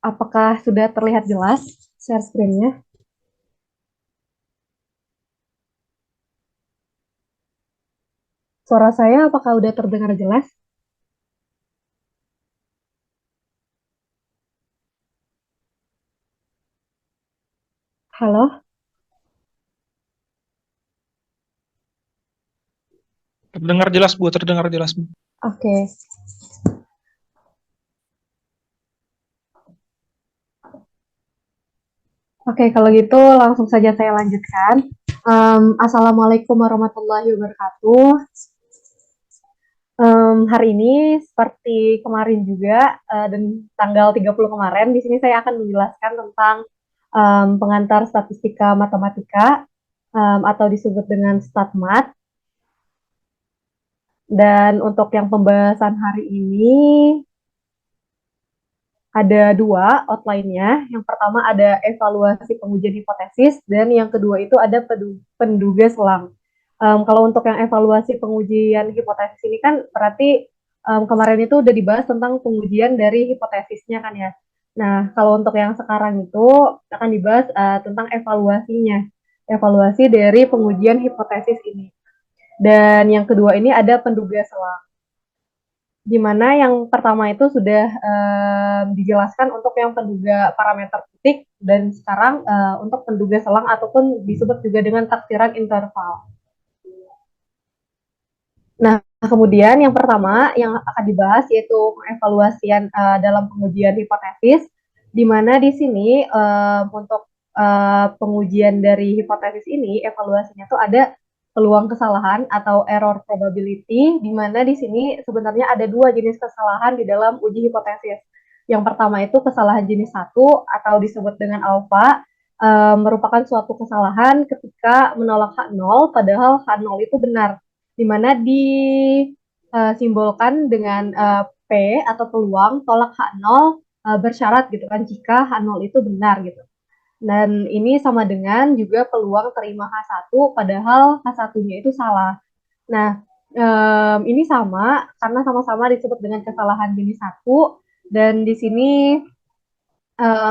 Apakah sudah terlihat jelas share screen-nya? Suara saya apakah udah terdengar jelas? Halo? Terdengar jelas, Bu. Terdengar jelas, Bu. Oke. Oke, kalau gitu langsung saja saya lanjutkan. Assalamualaikum warahmatullahi wabarakatuh. Hari ini seperti kemarin juga dan tanggal 30 kemarin, di sini saya akan menjelaskan tentang pengantar statistika matematika atau disebut dengan StatMat. Dan untuk yang pembahasan hari ini ada dua outline-nya. Yang pertama ada evaluasi pengujian hipotesis, dan yang kedua itu ada penduga selang. Kalau untuk yang evaluasi pengujian hipotesis ini kan berarti kemarin itu udah dibahas tentang pengujian dari hipotesisnya kan ya. Nah, kalau untuk yang sekarang itu akan dibahas tentang evaluasinya, evaluasi dari pengujian hipotesis ini. Dan yang kedua ini ada penduga selang, di mana yang pertama itu sudah dijelaskan untuk yang penduga parameter titik, dan sekarang untuk penduga selang ataupun disebut juga dengan taksiran interval. Nah, kemudian yang pertama yang akan dibahas yaitu evaluasian dalam pengujian hipotesis, di mana di sini untuk pengujian dari hipotesis ini evaluasinya tuh ada peluang kesalahan atau error probability, di mana di sini sebenarnya ada dua jenis kesalahan di dalam uji hipotesis. Yang pertama itu kesalahan jenis satu atau disebut dengan alpha, merupakan suatu kesalahan ketika menolak H0 padahal H0 itu benar, di mana disimbolkan dengan P atau peluang tolak H0 bersyarat gitu kan, jika H0 itu benar gitu. Dan ini sama dengan juga peluang terima H1 padahal H1-nya itu salah. Nah, ini sama karena sama-sama disebut dengan kesalahan jenis satu, dan di sini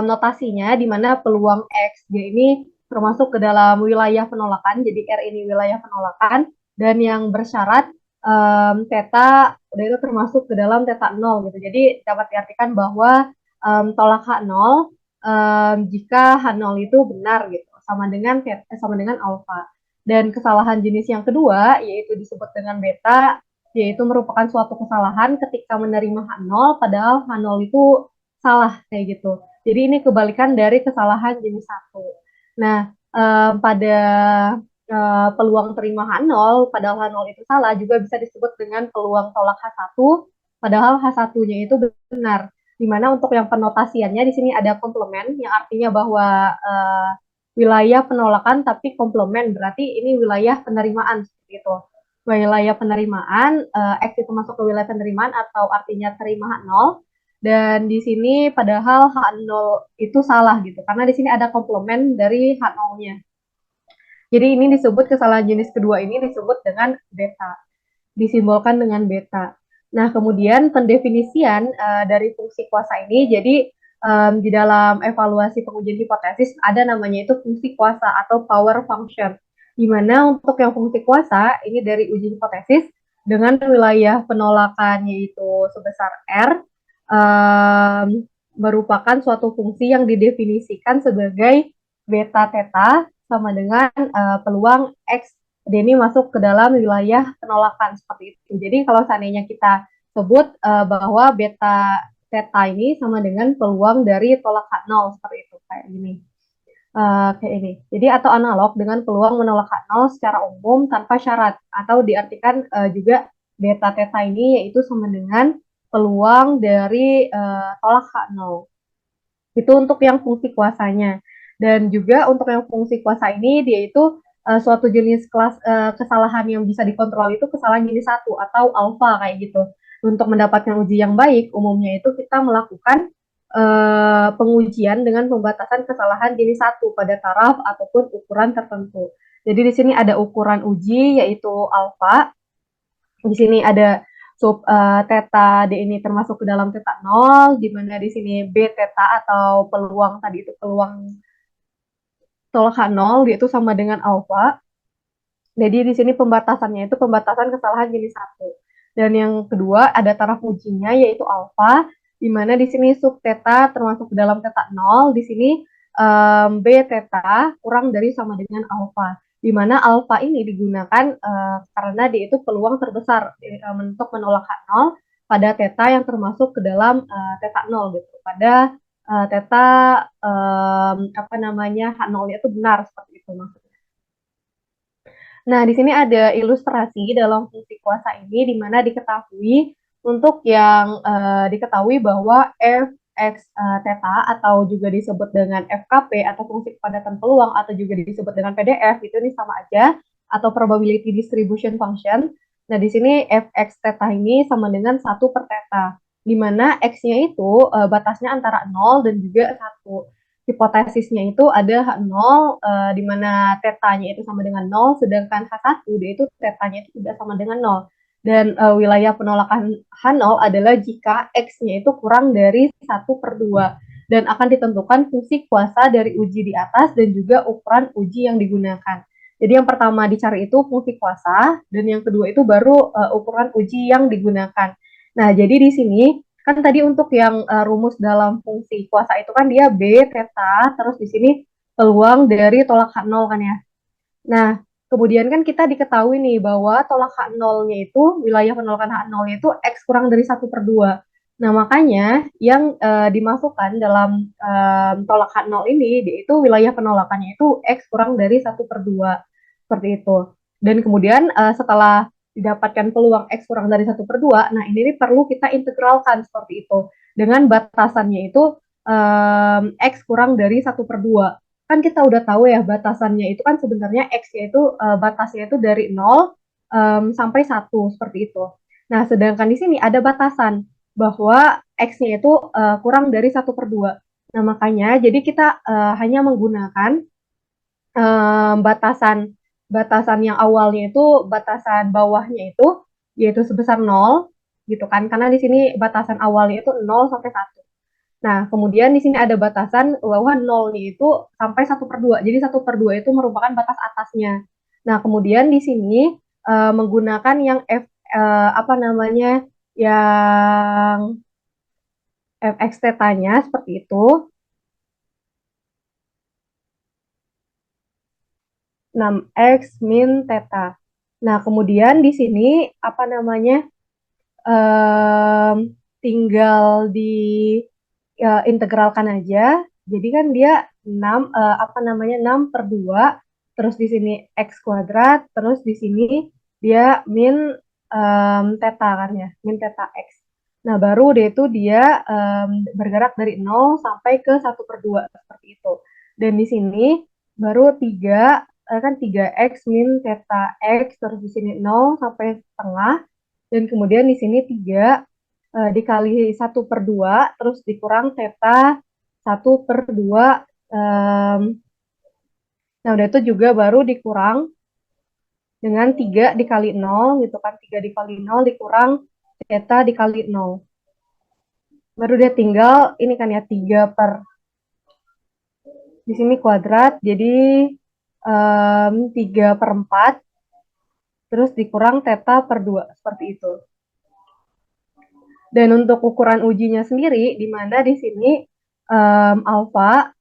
notasinya di mana peluang X, J ini termasuk ke dalam wilayah penolakan, jadi R ini wilayah penolakan, dan yang bersyarat theta udah itu termasuk ke dalam theta 0 gitu. Jadi dapat diartikan bahwa tolak H0 jika H0 itu benar gitu, sama dengan alfa. Dan kesalahan jenis yang kedua yaitu disebut dengan beta, yaitu merupakan suatu kesalahan ketika menerima H0 padahal H0 itu salah kayak gitu. Jadi ini kebalikan dari kesalahan jenis satu. Nah, pada peluang terima H0, padahal H0 itu salah, juga bisa disebut dengan peluang tolak H1, padahal H1-nya itu benar. Dimana untuk yang penotasiannya di sini ada komplement, yang artinya bahwa wilayah penolakan tapi komplement, berarti ini wilayah penerimaan seperti itu. Wilayah penerimaan, X itu masuk ke wilayah penerimaan atau artinya terima H0, dan di sini padahal H0 itu salah gitu, karena di sini ada komplement dari H0-nya. Jadi ini disebut kesalahan jenis kedua ini disebut dengan beta, disimbolkan dengan beta. Nah, kemudian pendefinisian dari fungsi kuasa ini, jadi di dalam evaluasi pengujian hipotesis ada namanya itu fungsi kuasa atau power function, di mana untuk yang fungsi kuasa ini dari uji hipotesis dengan wilayah penolakan yaitu sebesar R, um, merupakan suatu fungsi yang didefinisikan sebagai beta theta sama dengan peluang X D ini masuk ke dalam wilayah penolakan seperti itu. Jadi kalau seandainya kita sebut bahwa beta theta ini sama dengan peluang dari tolak H0 seperti itu, kayak gini. Kayak ini. Jadi atau analog dengan peluang menolak H0 secara umum tanpa syarat, atau diartikan juga beta theta ini yaitu sama dengan peluang dari tolak H0. Itu untuk yang fungsi kuasanya. Dan juga untuk yang fungsi kuasa ini dia itu suatu jenis kesalahan yang bisa dikontrol itu kesalahan jenis satu atau alfa kayak gitu. Untuk mendapatkan uji yang baik, umumnya itu kita melakukan pengujian dengan pembatasan kesalahan jenis satu pada taraf ataupun ukuran tertentu. Jadi di sini ada ukuran uji yaitu alfa. Di sini ada sub theta D ini termasuk ke dalam theta 0, di mana di sini B theta atau peluang tadi itu peluang tolak H0 dia itu sama dengan alfa. Jadi di sini pembatasannya itu pembatasan kesalahan jenis 1. Dan yang kedua ada taraf ujinya yaitu alfa, di mana di sini sub theta termasuk ke dalam theta 0, di sini B theta kurang dari sama dengan alfa. Di mana alfa ini digunakan karena dia itu peluang terbesar untuk menolak H0 pada theta yang termasuk ke dalam theta 0 gitu. Pada theta apa namanya H0-nya itu benar seperti itu maksudnya. Nah, di sini ada ilustrasi dalam fungsi kuasa ini di mana diketahui untuk yang diketahui bahwa fx theta atau juga disebut dengan FKP atau fungsi kepadatan peluang atau juga disebut dengan PDF itu ini sama aja atau probability distribution function. Nah, di sini fx theta ini sama dengan 1/theta di mana x-nya itu batasnya antara 0 dan juga 1. Hipotesisnya itu ada H0 di mana tetanya itu sama dengan 0, sedangkan H1 dia itu tetanya itu tidak sama dengan 0. Dan wilayah penolakan H0 adalah jika X-nya itu kurang dari 1/2 dan akan ditentukan fungsi kuasa dari uji di atas dan juga ukuran uji yang digunakan. Jadi yang pertama dicari itu fungsi kuasa dan yang kedua itu baru ukuran uji yang digunakan. Nah, jadi di sini kan tadi untuk yang rumus dalam fungsi kuasa itu kan dia B theta terus di sini peluang dari tolak H0 kan ya. Nah, kemudian kan kita diketahui nih bahwa tolak H0-nya itu wilayah penolakan H0-nya itu X kurang dari 1/2. Nah, makanya yang dimasukkan dalam tolak H0 ini itu wilayah penolakannya itu X kurang dari 1/2 seperti itu. Dan kemudian setelah didapatkan peluang X kurang dari 1/2, nah ini perlu kita integralkan seperti itu. Dengan batasannya itu X kurang dari 1/2. Kan kita udah tahu ya batasannya itu kan sebenarnya X-nya itu batasnya itu dari 0 sampai 1 seperti itu. Nah, sedangkan di sini ada batasan bahwa X-nya itu kurang dari 1/2. Nah, makanya jadi kita hanya menggunakan batasan batasan yang awalnya itu batasan bawahnya itu yaitu sebesar 0 gitu kan. Karena di sini batasan awalnya itu 0 sampai 1. Nah, kemudian di sini ada batasan bahwa 0 itu sampai 1/2. Jadi 1/2 itu merupakan batas atasnya. Nah, kemudian di sini menggunakan yang apa namanya yang fx theta-nya seperti itu 6x min theta. Nah, kemudian di sini apa namanya tinggal di integralkan aja. Jadi kan dia 6 apa namanya 6/2 terus di sini x kuadrat terus di sini dia min theta kan ya, min theta x. Nah, baru dia itu dia bergerak dari 0 sampai ke 1/2 seperti itu. Dan di sini baru 3 kan 3x min theta x terus di sini 0 sampai setengah dan kemudian di sini 3 dikali 1/2 terus dikurang theta 1/2 nah udah itu juga baru dikurang dengan 3 dikali 0 gitu kan 3 dikali 0 dikurang theta dikali 0 baru dia tinggal ini kan ya 3 per di sini kuadrat jadi 3/4 terus dikurang theta per 2 seperti itu. Dan untuk ukuran ujinya sendiri, di mana di sini alfa,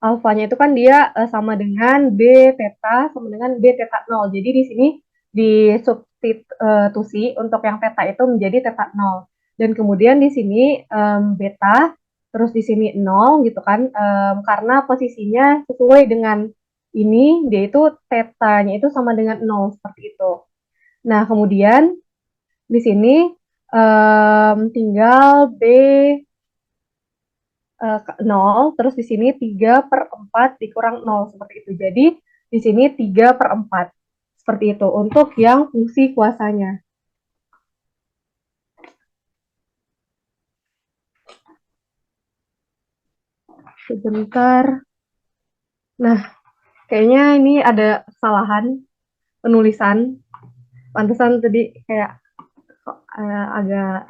alfanya itu kan dia sama dengan B theta sama dengan B theta 0. Jadi di sini disubstitusi untuk yang theta itu menjadi theta 0. Dan kemudian di sini beta, terus di sini 0 gitu kan, karena posisinya sesuai dengan ini, dia itu theta-nya itu sama dengan 0 seperti itu. Nah, kemudian di sini tinggal B 0, terus di sini 3/4 dikurang 0 seperti itu. Jadi di sini 3/4 seperti itu untuk yang fungsi kuasanya. Sebentar. Nah, kayaknya ini ada kesalahan penulisan. Pantesan tadi kayak agak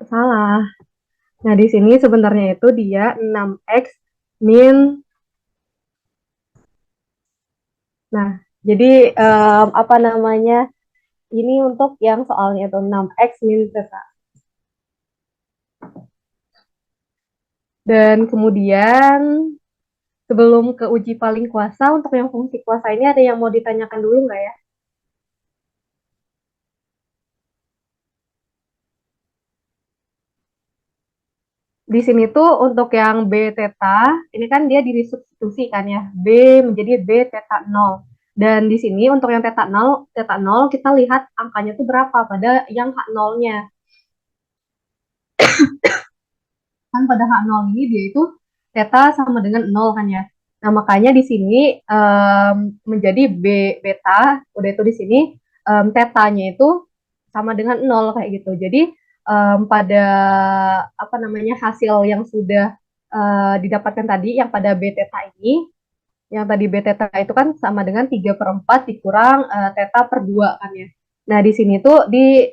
salah. Nah, di sini sebenarnya itu dia 6x min. Nah, jadi apa namanya? Ini untuk yang soalnya itu 6x min theta. Dan kemudian sebelum ke uji paling kuasa, untuk yang fungsi kuasa ini ada yang mau ditanyakan dulu nggak ya? Di sini tuh untuk yang B theta, ini kan dia disubstitusi kan ya. B menjadi B theta 0. Dan di sini untuk yang theta 0 kita lihat angkanya tuh berapa pada yang H0-nya. Kan pada H0 ini dia itu theta sama dengan 0 kan ya. Nah, makanya di sini menjadi B beta, udah itu di sini tetanya itu sama dengan 0 kayak gitu. Jadi pada apa namanya hasil yang sudah didapatkan tadi yang pada B theta ini, yang tadi B theta itu kan sama dengan 3/4 dikurang theta per 2 kan ya. Nah, di sini tuh di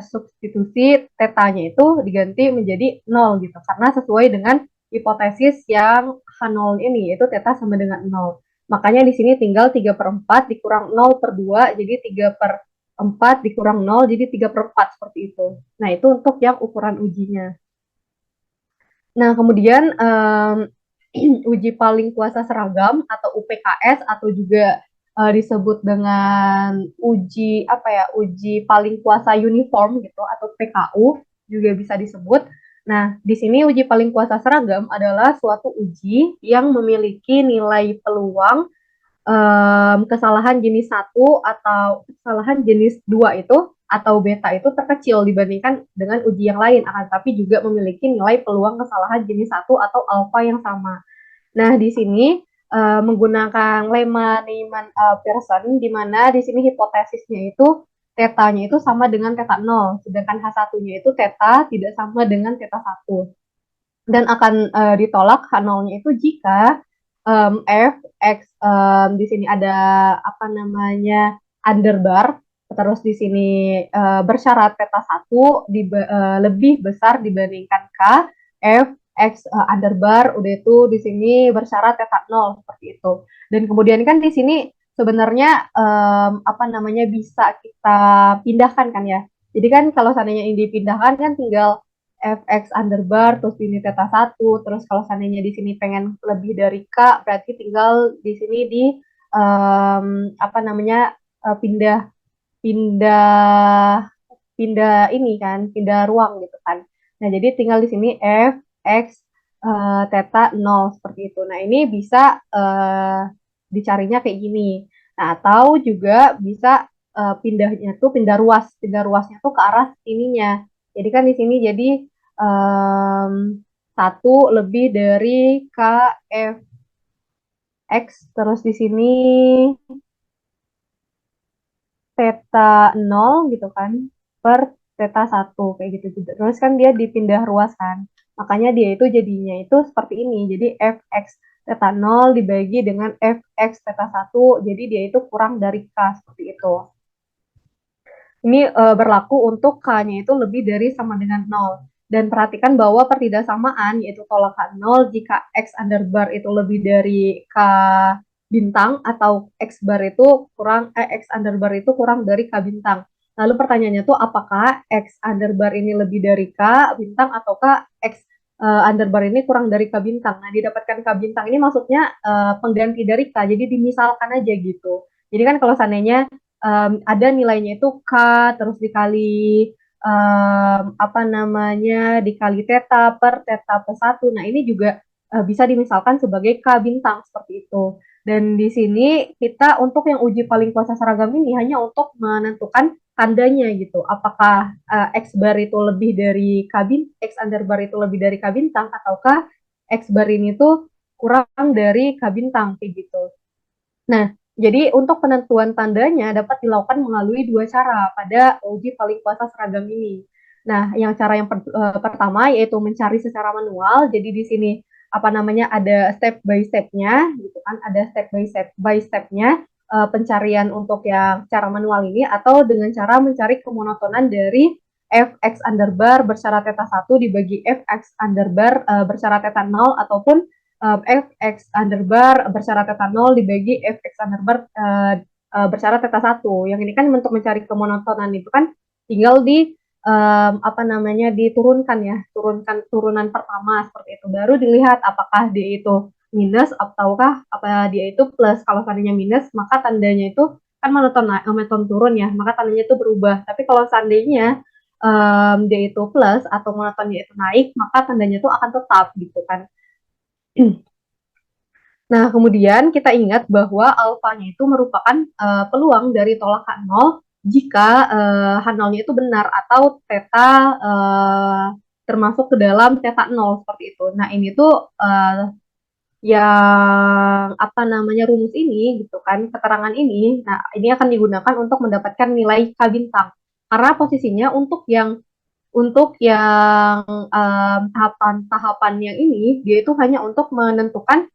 substitusi tetanya itu diganti menjadi 0 gitu. Karena sesuai dengan hipotesis yang H0 ini, yaitu theta sama dengan 0. Makanya di sini tinggal 3/4 dikurang 0 per 2, jadi 3/4 dikurang 0, jadi 3/4 seperti itu. Nah, itu untuk yang ukuran ujinya. Nah, kemudian uji paling kuasa seragam atau UPKS atau juga disebut dengan uji apa ya, uji paling kuasa uniform gitu atau PKU juga bisa disebut. Nah, di sini uji paling kuasa seragam adalah suatu uji yang memiliki nilai peluang kesalahan jenis satu atau kesalahan jenis dua itu atau beta itu terkecil dibandingkan dengan uji yang lain, akan tapi juga memiliki nilai peluang kesalahan jenis satu atau alfa yang sama. Nah, di sini menggunakan lemma Neyman-Pearson, di mana di sini hipotesisnya itu tetanya itu sama dengan theta 0, sedangkan H1-nya itu theta tidak sama dengan theta 1. Dan akan ditolak H0-nya itu jika f x di sini ada apa namanya underbar, terus di sini bersyarat theta 1 lebih besar dibandingkan k f x underbar udah itu di sini bersyarat theta 0 seperti itu. Dan kemudian kan di sini sebenarnya apa namanya bisa kita pindahkan kan ya. Jadi kan kalau seandainya ini dipindahkan kan tinggal fx underbar terus ini theta 1, terus kalau seandainya di sini pengen lebih dari k berarti tinggal di sini di apa namanya pindah pindah pindah ini kan, pindah ruang gitu kan. Nah, jadi tinggal di sini f x theta 0 seperti itu. Nah, ini bisa dicarinya kayak gini. Nah, atau juga bisa pindahnya tuh pindah ruasnya tuh ke arah ininya. Jadi kan di sini jadi um, satu lebih dari KF X, terus di sini theta 0 gitu kan per theta 1 kayak gitu juga. Terus kan dia dipindah ruas kan. Makanya dia itu jadinya itu seperti ini. Jadi fx theta 0 dibagi dengan fx theta 1, jadi dia itu kurang dari k seperti itu. Ini berlaku untuk K-nya itu lebih dari sama dengan 0. Dan perhatikan bahwa pertidaksamaan yaitu tolak K0 jika X underbar itu lebih dari K bintang atau X bar itu X underbar itu kurang dari K bintang. Lalu pertanyaannya tuh apakah X underbar ini lebih dari K bintang ataukah X underbar ini kurang dari K bintang. Nah, didapatkan K bintang ini maksudnya pengganti dari K. Jadi dimisalkan aja gitu. Jadi kan kalau seandainya ada nilainya itu K terus dikali apa namanya dikali theta per theta plus 1. Nah, ini juga bisa dimisalkan sebagai K bintang seperti itu. Dan di sini kita untuk yang uji paling kuasa seragam ini hanya untuk menentukan tandanya gitu. Apakah X bar itu lebih dari K bintang, X underbar itu lebih dari K bintang, ataukah X bar ini tuh kurang dari K bintang kayak gitu. Nah, jadi untuk penentuan tandanya dapat dilakukan melalui dua cara pada uji paling kuasa seragam ini. Nah, yang cara yang pertama yaitu mencari secara manual. Jadi di sini apa namanya ada step by stepnya, gitu kan? Ada step by stepnya pencarian untuk yang cara manual ini, atau dengan cara mencari kemonotonan dari fx underbar bersyarat theta 1 dibagi fx underbar bersyarat theta 0, ataupun fx underbar bersyarat theta 0 dibagi fx underbar bersyarat theta 1. Yang ini kan untuk mencari kemonotonan itu kan tinggal di apa namanya diturunkan ya, turunan pertama seperti itu. Baru dilihat apakah dia itu minus ataukah apa dia itu plus. Kalau seandainya minus, maka tandanya itu kan monoton turun ya, maka tandanya itu berubah. Tapi kalau seandainya dia itu plus atau monotonnya itu naik, maka tandanya itu akan tetap gitu kan. Nah, kemudian kita ingat bahwa alfanya itu merupakan peluang dari tolak H0 jika H0-nya itu benar atau theta termasuk ke dalam theta 0 seperti itu. Nah, ini tuh yang apa namanya rumus ini gitu kan, keterangan ini. Nah, ini akan digunakan untuk mendapatkan nilai K bintang. Karena posisinya untuk yang tahapan-tahapan yang ini, dia itu hanya untuk menentukan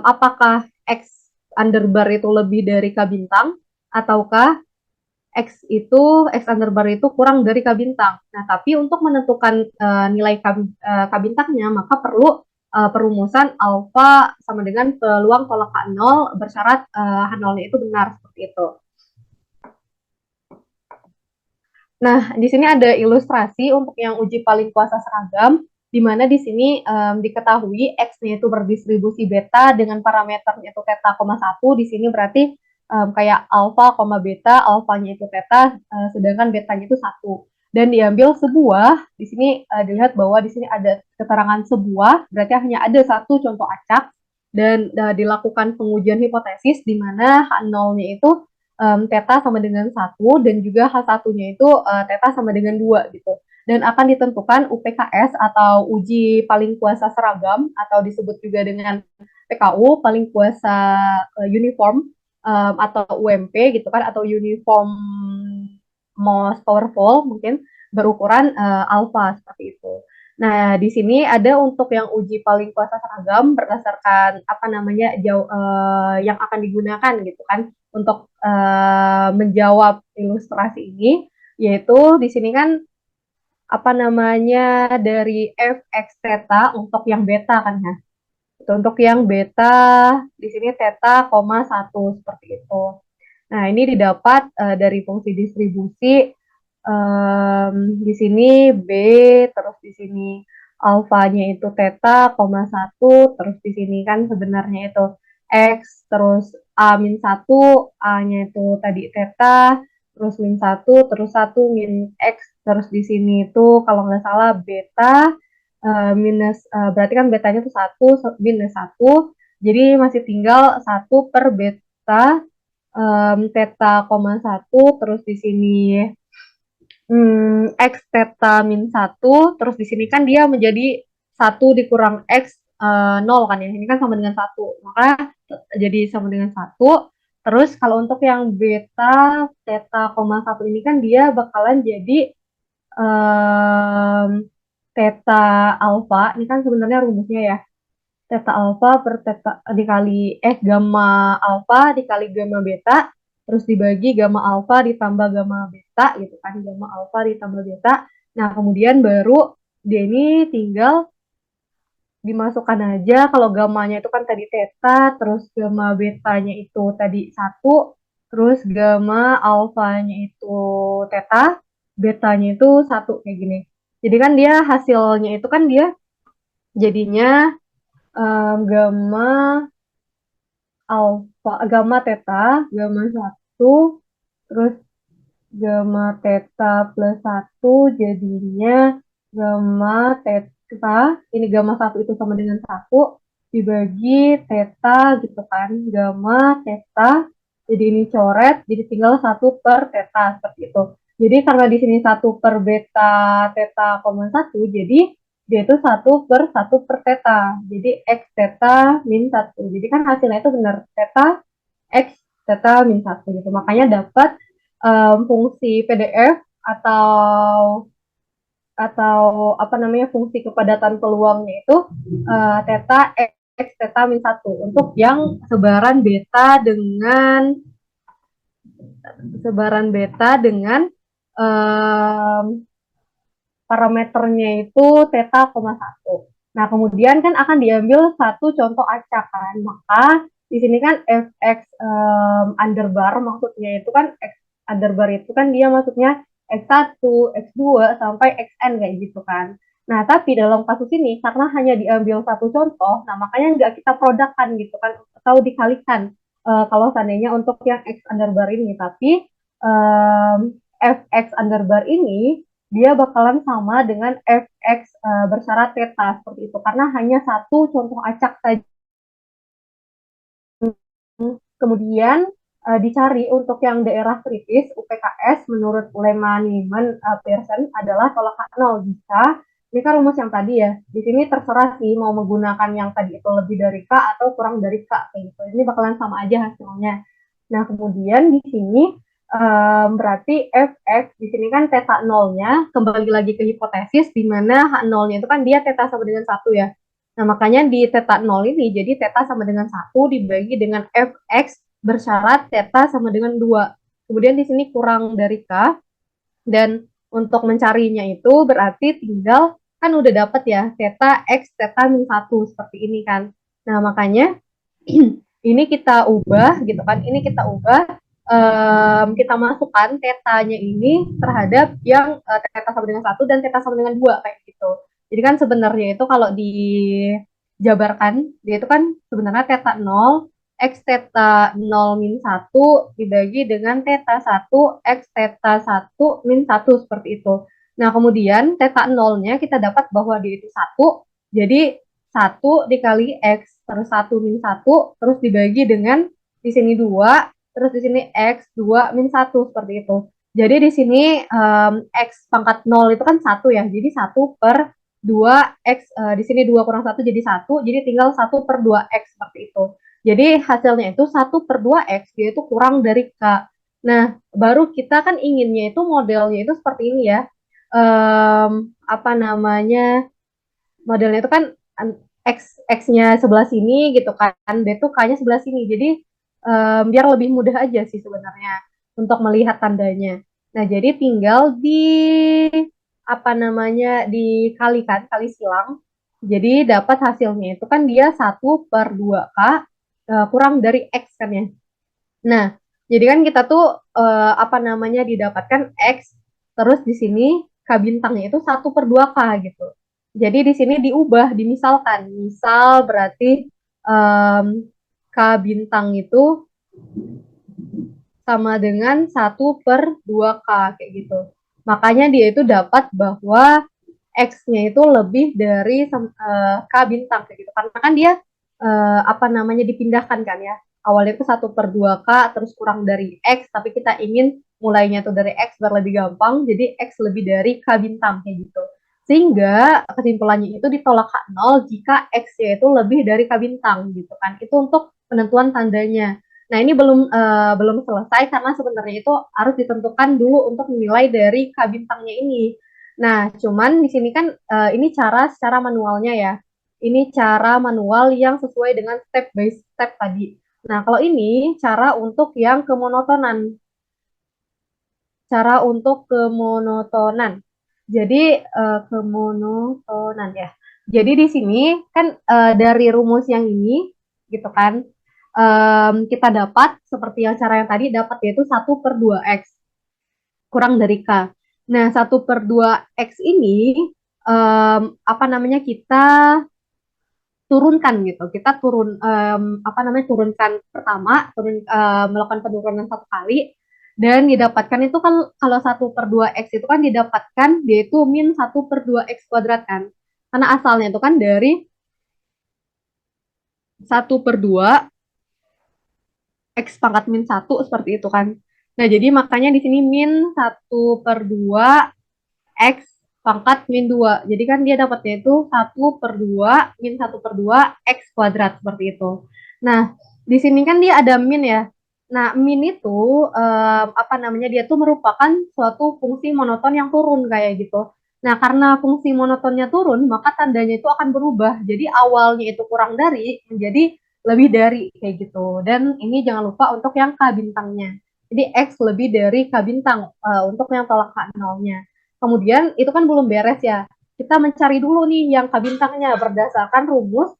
apakah X underbar itu lebih dari K bintang, ataukah X underbar itu kurang dari K bintang. Nah, tapi untuk menentukan nilai K bintangnya, maka perlu perumusan alfa sama dengan peluang tolak H0 bersyarat H0-nya itu benar, seperti itu. Nah, di sini ada ilustrasi untuk yang uji paling kuasa seragam, di mana di sini diketahui X-nya itu berdistribusi beta dengan parameternya itu theta, 1. Di sini berarti kayak alfa, beta, alfanya itu theta, sedangkan betanya itu 1. Dan diambil sebuah, di sini dilihat bahwa di sini ada keterangan sebuah, berarti hanya ada satu contoh acak, dan dilakukan pengujian hipotesis, di mana H0-nya itu theta sama dengan 1 dan juga H1-nya itu theta sama dengan 2 gitu. Dan akan ditentukan UPKS atau uji paling kuasa seragam atau disebut juga dengan PKU, paling kuasa uniform, atau UMP gitu kan, atau uniform most powerful mungkin, berukuran alpha seperti itu. Nah, di sini ada untuk yang uji paling kuasa seragam berdasarkan apa namanya yang akan digunakan gitu kan untuk menjawab ilustrasi ini, yaitu di sini kan apa namanya dari fx theta untuk yang beta kan ya. Untuk yang beta di sini theta, 1 seperti itu. Nah, ini didapat dari fungsi distribusi di sini B, terus di sini alfanya itu theta, 1, terus di sini kan sebenarnya itu X, terus A-1, A-nya itu tadi theta, terus -1, terus 1 min X, terus di sini itu kalau nggak salah beta, minus, berarti kan betanya itu 1, minus 1, jadi masih tinggal 1 per beta, theta, 1, terus di sini X theta min 1, terus di sini kan dia menjadi 1 dikurang X 0 kan ya, ini kan sama dengan 1, maka jadi sama dengan 1. Terus kalau untuk yang beta theta, 1 ini kan dia bakalan jadi theta alpha, ini kan sebenarnya rumusnya ya, theta alpha per theta dikali gamma alpha dikali gamma beta, terus dibagi gamma alpha ditambah gamma beta gitu kan, gamma alpha ditambah beta. Nah, kemudian baru dia ini tinggal dimasukkan aja, kalau gammanya itu kan tadi theta, terus gamma betanya itu tadi 1, terus gamma alfanya itu theta, betanya itu 1 kayak gini. Jadi kan dia hasilnya itu kan dia jadinya gamma alfa, gamma theta, gamma 1, terus gamma theta plus 1 jadinya gamma theta, ini gamma 1 itu sama dengan 1, dibagi theta gitu kan, gamma theta, jadi ini coret, jadi tinggal 1 per theta, seperti itu. Jadi karena di sini 1 per beta theta, 1, jadi dia itu 1 per theta, jadi x theta min 1, jadi kan hasilnya itu benar theta x theta min 1 gitu, makanya dapat fungsi PDF atau apa namanya fungsi kepadatan peluangnya itu theta x theta min 1 untuk yang sebaran beta dengan sebaran beta dengan parameternya itu theta, 1. Nah, kemudian kan akan diambil satu contoh acak kan. Maka di sini kan fx underbar maksudnya itu kan x underbar itu kan dia maksudnya x1, x2 sampai xn kayak gitu kan. Nah, tapi dalam kasus ini karena hanya diambil satu contoh, nah makanya nggak kita produkkan gitu kan atau dikalikan kalau seandainya untuk yang x underbar ini, tapi fx underbar ini dia bakalan sama dengan fx bersyarat theta seperti itu karena hanya satu contoh acak saja. Kemudian dicari untuk yang daerah kritis UPKS menurut Lehmann Pearson adalah tolak H0 jika ini kan rumus yang tadi ya. Di sini terserah sih mau menggunakan yang tadi itu lebih dari K atau kurang dari K kayak gitu. Ini bakalan sama aja hasilnya. Nah, kemudian di sini berarti fx di sini kan theta nolnya kembali lagi ke hipotesis di mana h nolnya itu kan dia theta sama dengan 1 ya. Nah, makanya di theta 0 ini jadi theta sama dengan 1 dibagi dengan fx bersyarat theta sama dengan 2. Kemudian di sini kurang dari K dan untuk mencarinya itu berarti tinggal kan udah dapat ya theta x theta min 1 seperti ini kan. Nah, makanya ini kita ubah gitu kan. Ini kita ubah kita masukkan tetanya ini terhadap yang teta sama dengan 1 dan teta sama dengan 2 kayak gitu. Jadi kan sebenarnya itu kalau dijabarkan dia itu kan sebenarnya teta 0 x theta 0 min 1 dibagi dengan theta 1 x theta 1 min 1 seperti itu. Nah, kemudian theta 0-nya kita dapat bahwa dia itu 1, jadi 1 dikali x terus 1 min 1 terus dibagi dengan di sini 2, terus di sini x 2 min 1 seperti itu. Jadi di sini x pangkat 0 itu kan 1 ya, jadi 1 per 2 x di sini 2 kurang 1 jadi 1, jadi tinggal 1 per 2 x seperti itu. Jadi hasilnya itu 1 per 2x, yaitu kurang dari K. Nah, baru kita kan inginnya itu modelnya itu seperti ini ya. Apa namanya, modelnya itu kan X-nya sebelah sini gitu kan, D itu K-nya sebelah sini. Jadi biar lebih mudah aja sih sebenarnya untuk melihat tandanya. Nah, jadi tinggal apa namanya, dikalikan, kali silang. Jadi dapat hasilnya itu kan dia 1 per 2K kurang dari X kan ya. Nah, jadi kan kita tuh apa namanya didapatkan X, terus di sini K bintangnya itu 1 per 2K gitu. Jadi di sini diubah, dimisalkan. Misal berarti K bintang itu sama dengan 1 per 2K kayak gitu. Makanya dia itu dapat bahwa X-nya itu lebih dari K bintang kayak gitu. Karena kan dia apa namanya dipindahkan kan ya. Awalnya itu 1 per 2K terus kurang dari X, tapi kita ingin mulainya tuh dari X biar lebih gampang, jadi X lebih dari K bintang kayak gitu. Sehingga kesimpulannya itu ditolak H0 jika X-nya itu lebih dari K bintang gitu kan. Itu untuk penentuan tandanya. Nah, ini belum selesai karena sebenarnya itu harus ditentukan dulu untuk menilai dari K bintangnya ini. Nah, cuman di sini kan ini cara secara manualnya ya. Ini cara manual yang sesuai dengan step by step tadi. Nah, kalau ini cara untuk yang kemonotonan. Cara untuk kemonotonan. Jadi kemonotonan ya. Jadi di sini kan dari rumus yang ini gitu kan kita dapat seperti yang cara yang tadi dapat yaitu 1 per 2x kurang dari K. Nah, 1 per 2x ini apa namanya kita turunkan gitu. Kita apa namanya turunkan pertama, melakukan penurunan satu kali dan didapatkan itu kan kalau 1 per 2x itu kan didapatkan dia itu min 1 per 2x kuadrat kan. Karena asalnya itu kan dari 1 per 2 x pangkat min 1 seperti itu kan. Nah, jadi makanya di sini min 1 per 2 X pangkat min 2. Jadi kan dia dapatnya itu 1 per 2 min 1 per 2 X kuadrat seperti itu. Nah, di sini kan dia ada min ya. Nah, min itu apa namanya dia tuh merupakan suatu fungsi monoton yang turun kayak gitu. Nah, karena fungsi monotonnya turun, maka tandanya itu akan berubah. Jadi awalnya itu kurang dari menjadi lebih dari kayak gitu. Dan ini jangan lupa untuk yang K bintangnya. Jadi X lebih dari K bintang untuk yang tolak H0-nya. Kemudian itu kan belum beres ya. Kita mencari dulu nih yang K bintangnya berdasarkan rumus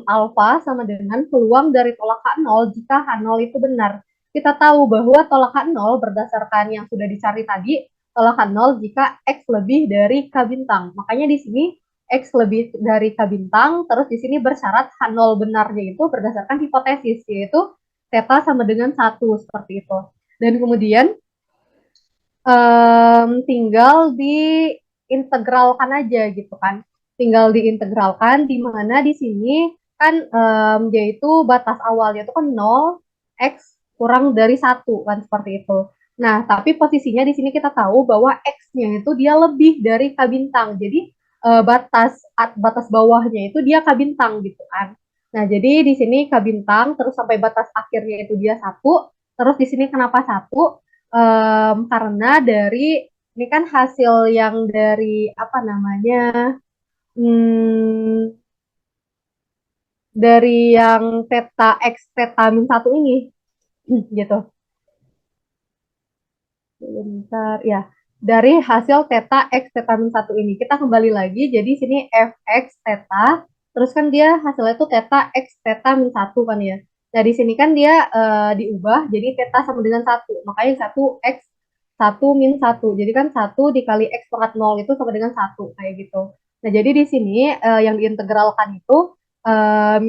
alfa sama dengan peluang dari tolak H0 jika H0 itu benar. Kita tahu bahwa tolak H0 berdasarkan yang sudah dicari tadi, tolak H0 jika X lebih dari K bintang. Makanya di sini X lebih dari K bintang, terus di sini bersyarat H0 benarnya itu berdasarkan hipotesis, yaitu theta sama dengan 1, seperti itu. Dan kemudian tinggal diintegralkan aja gitu kan. Tinggal diintegralkan di mana di sini kan yaitu batas awalnya itu kan 0, X kurang dari 1 kan seperti itu. Nah, tapi posisinya di sini kita tahu bahwa X-nya itu dia lebih dari K bintang. Jadi batas bawahnya itu dia K bintang gitu kan. Nah, jadi di sini K bintang terus sampai batas akhirnya itu dia 1. Terus di sini kenapa 1? Karena dari ini kan hasil yang dari apa namanya hmm, dari yang theta x theta min satu ini gitu. Bentar ya, dari hasil theta x theta min satu ini kita kembali lagi, jadi sini fx theta terus kan dia hasilnya itu theta x theta min satu kan ya. Nah di sini kan dia diubah jadi theta sama dengan satu, makanya satu x satu min satu, jadi kan satu dikali x pangkat 0 itu sama dengan satu kayak gitu. Nah jadi di sini yang diintegralkan itu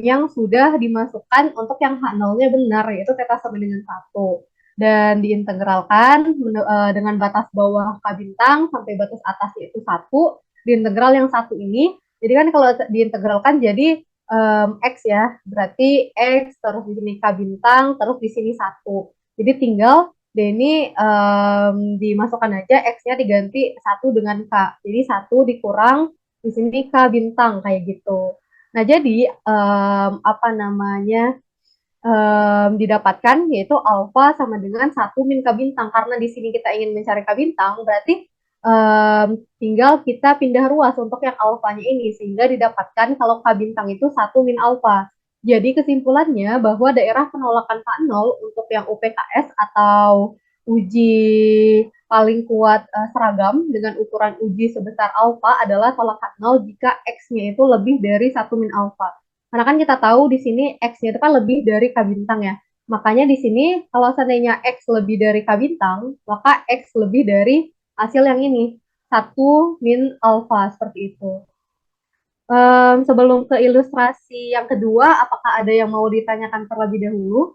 yang sudah dimasukkan untuk yang H0-nya benar, yaitu theta sama dengan satu, dan diintegralkan dengan batas bawah K bintang sampai batas atas yaitu 1, diintegral yang satu ini. Jadi kan kalau diintegralkan jadi X ya, berarti X terus di sini K bintang terus di sini 1. Jadi tinggal ini dimasukkan aja X-nya diganti 1 dengan K. Jadi 1 dikurang di sini K bintang kayak gitu. Nah, jadi apa namanya didapatkan yaitu alfa sama dengan 1 min K bintang. Karena di sini kita ingin mencari K bintang, berarti tinggal kita pindah ruas untuk yang alfanya ini sehingga didapatkan kalau K bintang itu 1 min alfa. Jadi kesimpulannya bahwa daerah penolakan K0 untuk yang UPKS atau uji paling kuat seragam dengan ukuran uji sebesar alfa adalah tolak K0 jika X-nya itu lebih dari 1 min alfa. Karena kan kita tahu di sini X-nya itu kan lebih dari K bintang ya. Makanya di sini kalau seandainya X lebih dari K bintang, maka X lebih dari hasil yang ini, 1 min alfa, seperti itu. Sebelum ke ilustrasi yang kedua, apakah ada yang mau ditanyakan terlebih dahulu?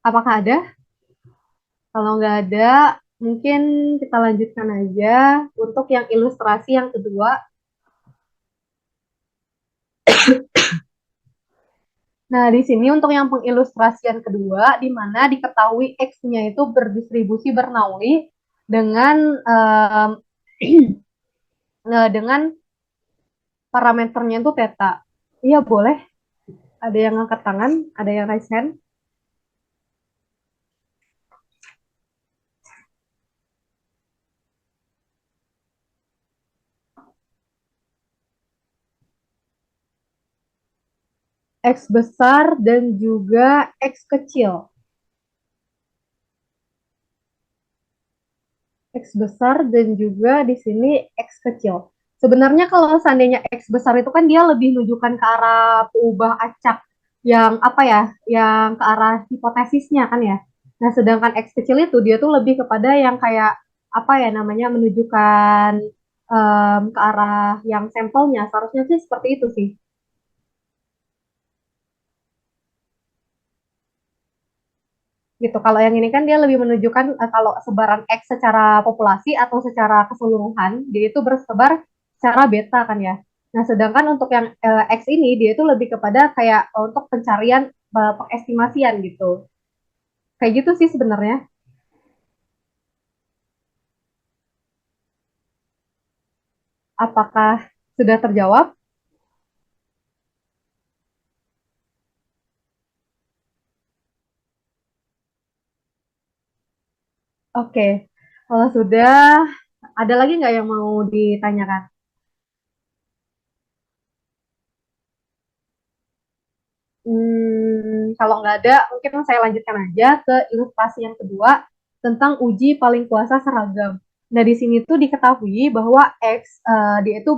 Apakah ada? Kalau nggak ada, mungkin kita lanjutkan aja untuk yang ilustrasi yang kedua. Nah, di sini untuk yang pengilustrasian kedua, di mana diketahui X-nya itu berdistribusi Bernoulli dengan dengan parameternya itu theta. Iya, boleh. Ada yang angkat tangan, ada yang raise hand. X besar dan juga X kecil. X besar dan juga di sini X kecil. Sebenarnya kalau seandainya X besar itu kan dia lebih menunjukkan ke arah peubah acak yang apa ya, yang ke arah hipotesisnya kan ya. Nah, sedangkan X kecil itu dia tuh lebih kepada yang kayak apa ya namanya menunjukkan ke arah yang sampelnya. Seharusnya sih seperti itu sih. Gitu. Kalau yang ini kan dia lebih menunjukkan kalau sebaran X secara populasi atau secara keseluruhan, dia itu bersebar secara beta kan ya. Nah, sedangkan untuk yang X ini dia itu lebih kepada kayak untuk pencarian pengestimasian gitu. Kayak gitu sih sebenarnya. Apakah sudah terjawab? Oke. Kalau sudah, ada lagi nggak yang mau ditanyakan? kalau nggak ada, mungkin saya lanjutkan aja ke ilustrasi yang kedua tentang uji paling kuasa seragam. Nah, di sini tuh diketahui bahwa X dia itu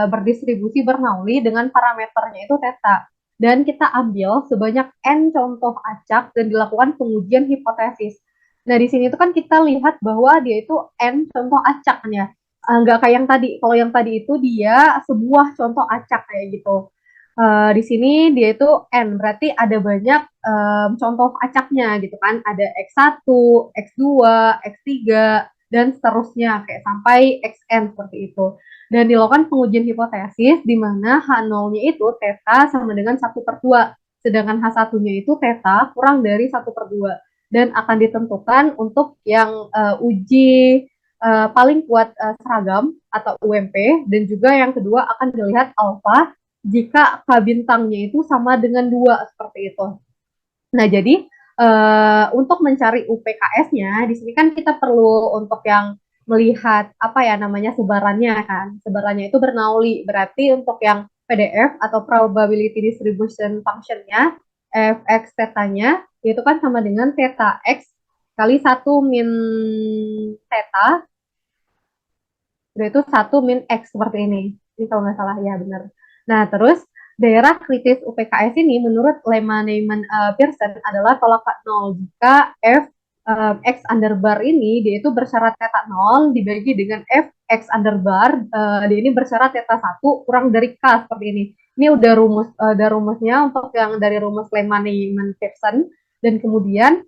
berdistribusi Bernoulli dengan parameternya itu theta. Dan kita ambil sebanyak N contoh acak dan dilakukan pengujian hipotesis. Nah, di sini tuh kan kita lihat bahwa dia itu N contoh acak kan ya. Nggak kayak yang tadi. Kalau yang tadi itu dia sebuah contoh acak kayak gitu. Di sini dia itu N, berarti ada banyak contoh acaknya gitu kan. Ada X1, X2, X3, dan seterusnya kayak sampai Xn seperti itu. Dan dilakukan pengujian hipotesis di mana H0-nya itu theta sama dengan 1/2. Sedangkan H1-nya itu theta kurang dari 1/2. Dan akan ditentukan untuk yang uji paling kuat seragam atau UMP, dan juga yang kedua akan dilihat alfa jika K bintangnya itu sama dengan 2 seperti itu. Nah, jadi untuk mencari UPKS-nya, di sini kan kita perlu untuk yang melihat apa ya namanya sebarannya kan. Sebarannya itu Bernoulli. Berarti untuk yang PDF atau probability distribution function-nya, fx theta-nya, itu kan sama dengan theta x kali 1 min theta, itu 1 min X seperti ini. Ini kalau nggak salah, ya benar. Nah, terus daerah kritis UPKS ini menurut Lemma-Neyman-Pearson adalah tolak 0 jika F X underbar ini dia itu bersyarat theta 0 dibagi dengan F X underbar dia ini bersyarat theta 1 kurang dari K seperti ini. Ini udah rumusnya untuk yang dari rumus Lemma-Neyman-Pearson, dan kemudian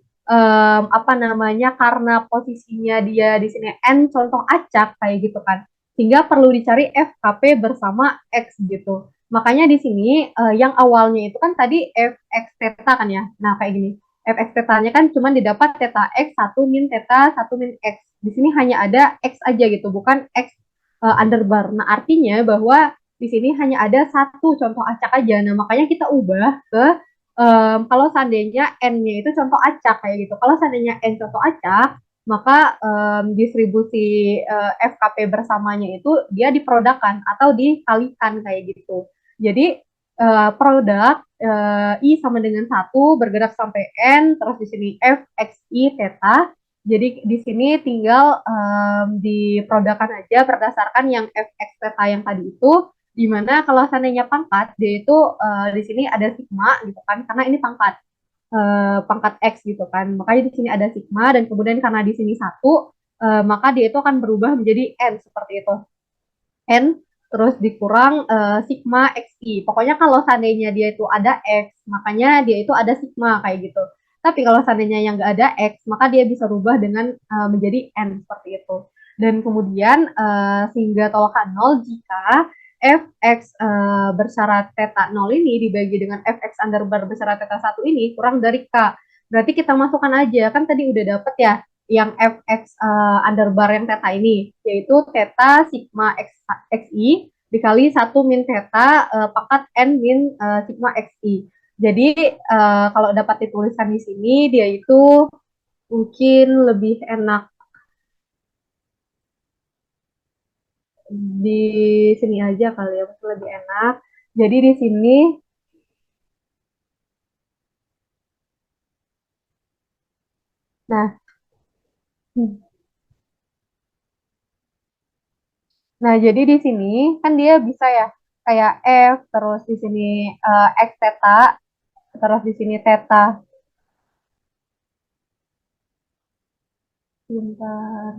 apa namanya, karena posisinya dia di sini N contoh acak kayak gitu kan, sehingga perlu dicari FKP bersama X gitu. Makanya di sini yang awalnya itu kan tadi fx theta kan ya. Nah, kayak gini. Fx theta-nya kan cuma didapat theta x 1 min theta 1 min X. Di sini hanya ada X aja gitu, bukan X underbar. Nah, artinya bahwa di sini hanya ada satu contoh acak aja. Nah, makanya kita ubah ke kalau seandainya N-nya itu contoh acak kayak gitu. Kalau seandainya N contoh acak, maka distribusi FKP bersamanya itu dia diprodukkan atau dikalikan kayak gitu. Jadi produk I sama dengan 1 bergerak sampai N, terus di sini F, X, I, theta. Jadi di sini tinggal diprodukkan aja berdasarkan yang F, X, theta yang tadi itu, di mana kalau seandainya pangkat dia itu di sini ada sigma gitu kan, karena ini pangkat X gitu kan, makanya di sini ada sigma, dan kemudian karena di sini 1 maka dia itu akan berubah menjadi N seperti itu. N terus dikurang sigma XI. Pokoknya kalau seandainya dia itu ada X, makanya dia itu ada sigma kayak gitu. Tapi kalau seandainya yang nggak ada X, maka dia bisa rubah dengan menjadi N seperti itu. Dan kemudian sehingga tolakan 0 jika fx bersyarat theta 0 ini dibagi dengan fx underbar bersyarat theta 1 ini kurang dari K. Berarti kita masukkan aja, kan tadi udah dapet ya yang fx underbar yang theta ini, yaitu theta sigma xi dikali 1 min theta pangkat n min sigma xi. Jadi kalau dapat dituliskan di sini, dia itu mungkin lebih enak di sini aja kali ya, mungkin lebih enak. Jadi di sini, nah, nah jadi di sini kan dia bisa ya kayak F, terus di sini X theta, terus di sini theta. Bentar.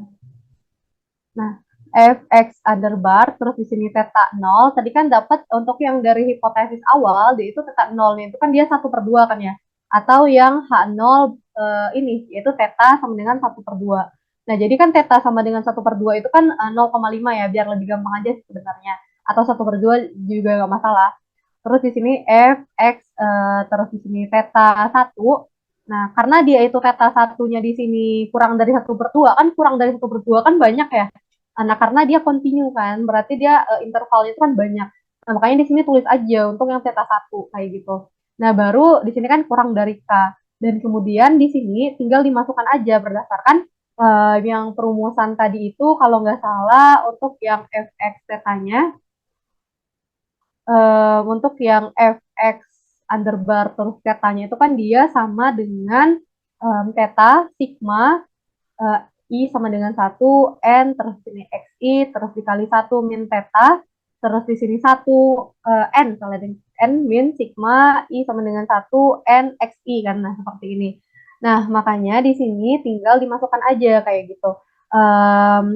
Nah, fx underbar, terus di sini theta 0. Tadi kan dapat untuk yang dari hipotesis awal, dia itu theta 0 itu kan dia 1/2 kan ya. Atau yang H0 ini, yaitu theta sama dengan 1/2. Nah, jadi kan theta sama dengan 1/2 itu kan 0,5 ya, biar lebih gampang aja sebenarnya. Atau 1/2 juga nggak masalah. Terus di sini fx, terus di sini theta 1. Nah, karena dia itu theta satunya di sini kurang dari 1/2, kan kurang dari 1/2 kan banyak ya. Nah, karena dia kontinu kan, berarti dia intervalnya itu kan banyak. Nah, makanya di sini tulis aja untuk yang theta 1 kayak gitu. Nah, baru di sini kan kurang dari K. Dan kemudian di sini tinggal dimasukkan aja berdasarkan yang perumusan tadi itu, kalau nggak salah untuk yang fx theta-nya, untuk yang fx under bar terus tetanya itu kan dia sama dengan theta sigma eh, I sama dengan 1 N, terus di sini XI, terus dikali 1 min theta, terus di sini 1 N, kalau ada N min sigma I sama dengan 1 N XI kan, nah seperti ini. Nah, makanya di sini tinggal dimasukkan aja kayak gitu.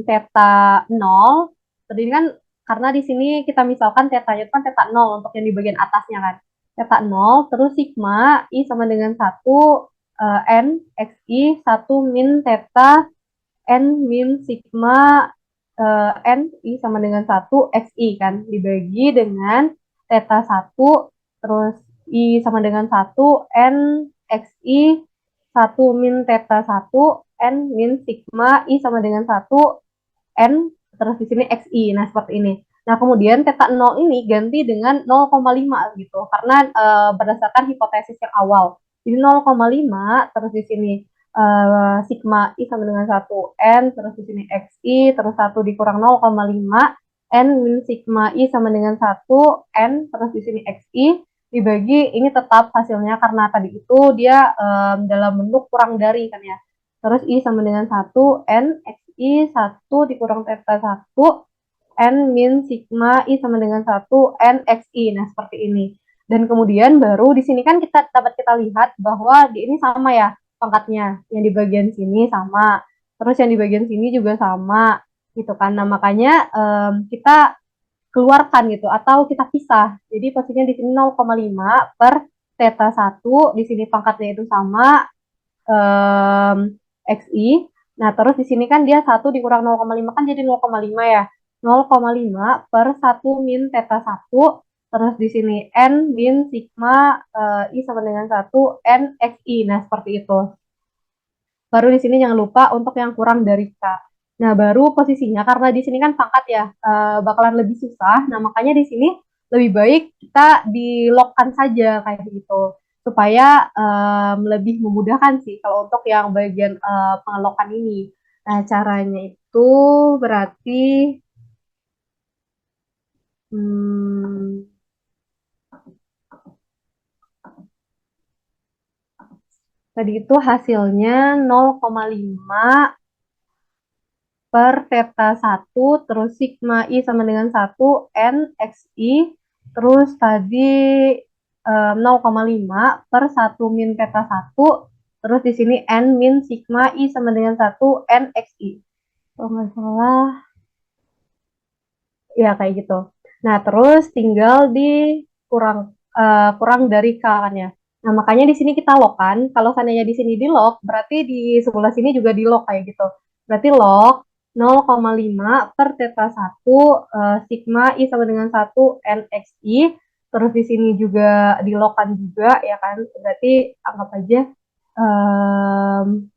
Theta 0, tadi kan karena di sini kita misalkan tetanya itu kan theta 0 untuk yang di bagian atasnya kan. Theta 0, terus sigma I sama dengan 1 N XI 1 min theta N min sigma N I sama dengan 1 XI kan dibagi dengan theta 1 terus I sama dengan 1 N XI 1 min theta 1 N min sigma I sama dengan 1 N terus di sini XI. Nah, seperti ini. Nah, kemudian theta 0 ini ganti dengan 0,5 gitu karena berdasarkan hipotesis yang awal. Jadi 0,5 terus di sini sigma I sama dengan 1 N, terus di sini XI, terus 1 dikurang 0,5 N min sigma I sama dengan 1 N, terus di sini XI, dibagi ini tetap hasilnya karena tadi itu dia dalam bentuk kurang dari kan ya. Terus I sama dengan 1 N XI 1 dikurang theta 1 N min sigma I sama dengan 1 N XI. Nah, seperti ini. Dan kemudian baru di sini kan kita lihat bahwa di ini sama ya pangkatnya. Yang di bagian sini sama. Terus yang di bagian sini juga sama gitu kan. Nah, makanya kita keluarkan gitu atau kita pisah. Jadi posisinya di sini 0,5 per theta 1, di sini pangkatnya itu sama XI. Nah, terus di sini kan dia 1 dikurang 0,5 kan jadi 0,5 ya. 0,5 per 1 min theta 1, terus di sini N min sigma I sama dengan 1 N XI. Nah, seperti itu. Baru di sini jangan lupa untuk yang kurang dari K. Nah, baru posisinya karena di sini kan pangkat ya, bakalan lebih susah. Nah, makanya di sini lebih baik kita di-lock-kan saja kayak gitu supaya lebih memudahkan sih kalau untuk yang bagian pengelokan ini. Nah, caranya itu berarti hmm, tadi itu hasilnya 0,5 per theta 1 terus sigma I sama dengan 1 N XI terus tadi 0,5 per 1 min theta 1 terus di sini N min sigma I sama dengan 1 N XI. Kalau nggak salah ya kayak gitu. Nah, terus tinggal kurang kurang dari K kan ya. Nah, makanya di sini kita lock kan. Kalau seandainya di sini di lock, berarti di sebelah sini juga di lock kayak gitu. Berarti lock 0,5 per theta 1 sigma I sama dengan 1 NXI. Terus di sini juga di lock kan juga ya kan. Berarti anggap aja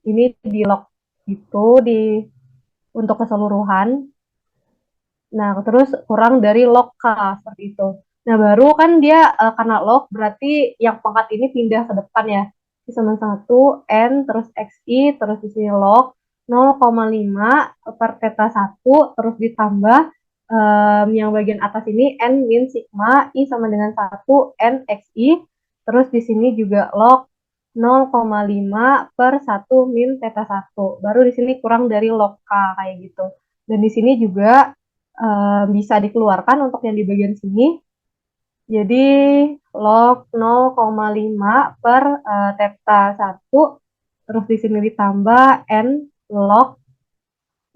ini di lock gitu untuk keseluruhan. Nah, terus kurang dari log K, seperti itu. Nah, baru kan dia karena log, berarti yang pangkat ini pindah ke depan ya. Di sama 1, N, terus XI, terus di sini log 0,5 per theta 1, terus ditambah yang bagian atas ini N min sigma, I sama dengan 1, N, XI, terus di sini juga log 0,5 per 1 min theta 1. Baru di sini kurang dari log K, kayak gitu. Dan di sini juga bisa dikeluarkan untuk yang di bagian sini. Jadi log 0,5 per theta 1 terus di sini ditambah N log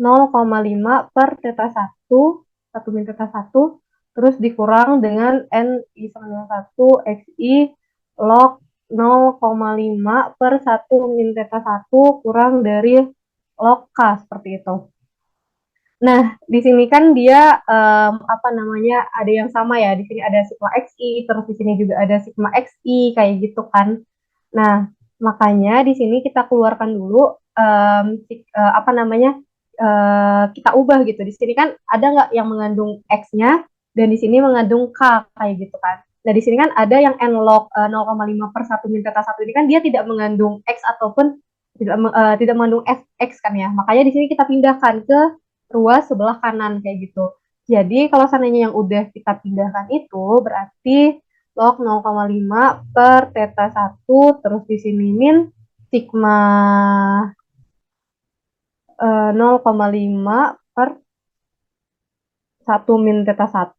0,5 per theta 1 1 min theta 1 terus dikurang dengan N I sama dengan 1 XI log 0,5 per 1 min theta 1 kurang dari log K seperti itu. Nah, di sini kan dia apa namanya ada yang sama ya. Di sini ada sigma xi, terus di sini juga ada sigma xi kayak gitu kan. Nah, makanya di sini kita keluarkan dulu apa namanya kita ubah gitu. Di sini kan ada nggak yang mengandung x-nya dan di sini mengandung k kayak gitu kan. Nah, di sini kan ada yang n log 0,5 per 1 min theta 1 ini kan dia tidak mengandung x ataupun tidak mengandung fx kan ya. Makanya di sini kita pindahkan ke ruas sebelah kanan kayak gitu. Jadi kalau seandainya yang udah kita pindahkan itu berarti log 0,5 per theta 1, terus di sini min sigma 0,5 per 1 min theta 1,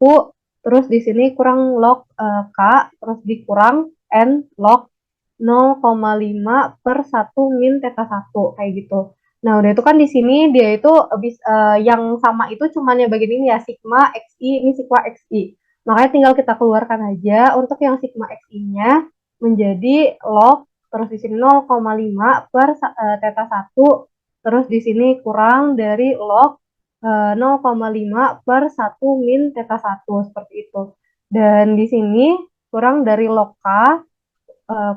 terus di sini kurang log K, terus dikurang N log 0,5 per 1 min theta 1, kayak gitu. Nah, udah itu kan di sini dia itu yang sama itu cuman ya bagian ini ya, sigma XI, ini sigma XI. Makanya tinggal kita keluarkan aja untuk yang sigma XI-nya menjadi log, terus di sini 0,5 per theta 1, terus di sini kurang dari log 0,5 per 1 min theta 1, seperti itu. Dan di sini kurang dari log K,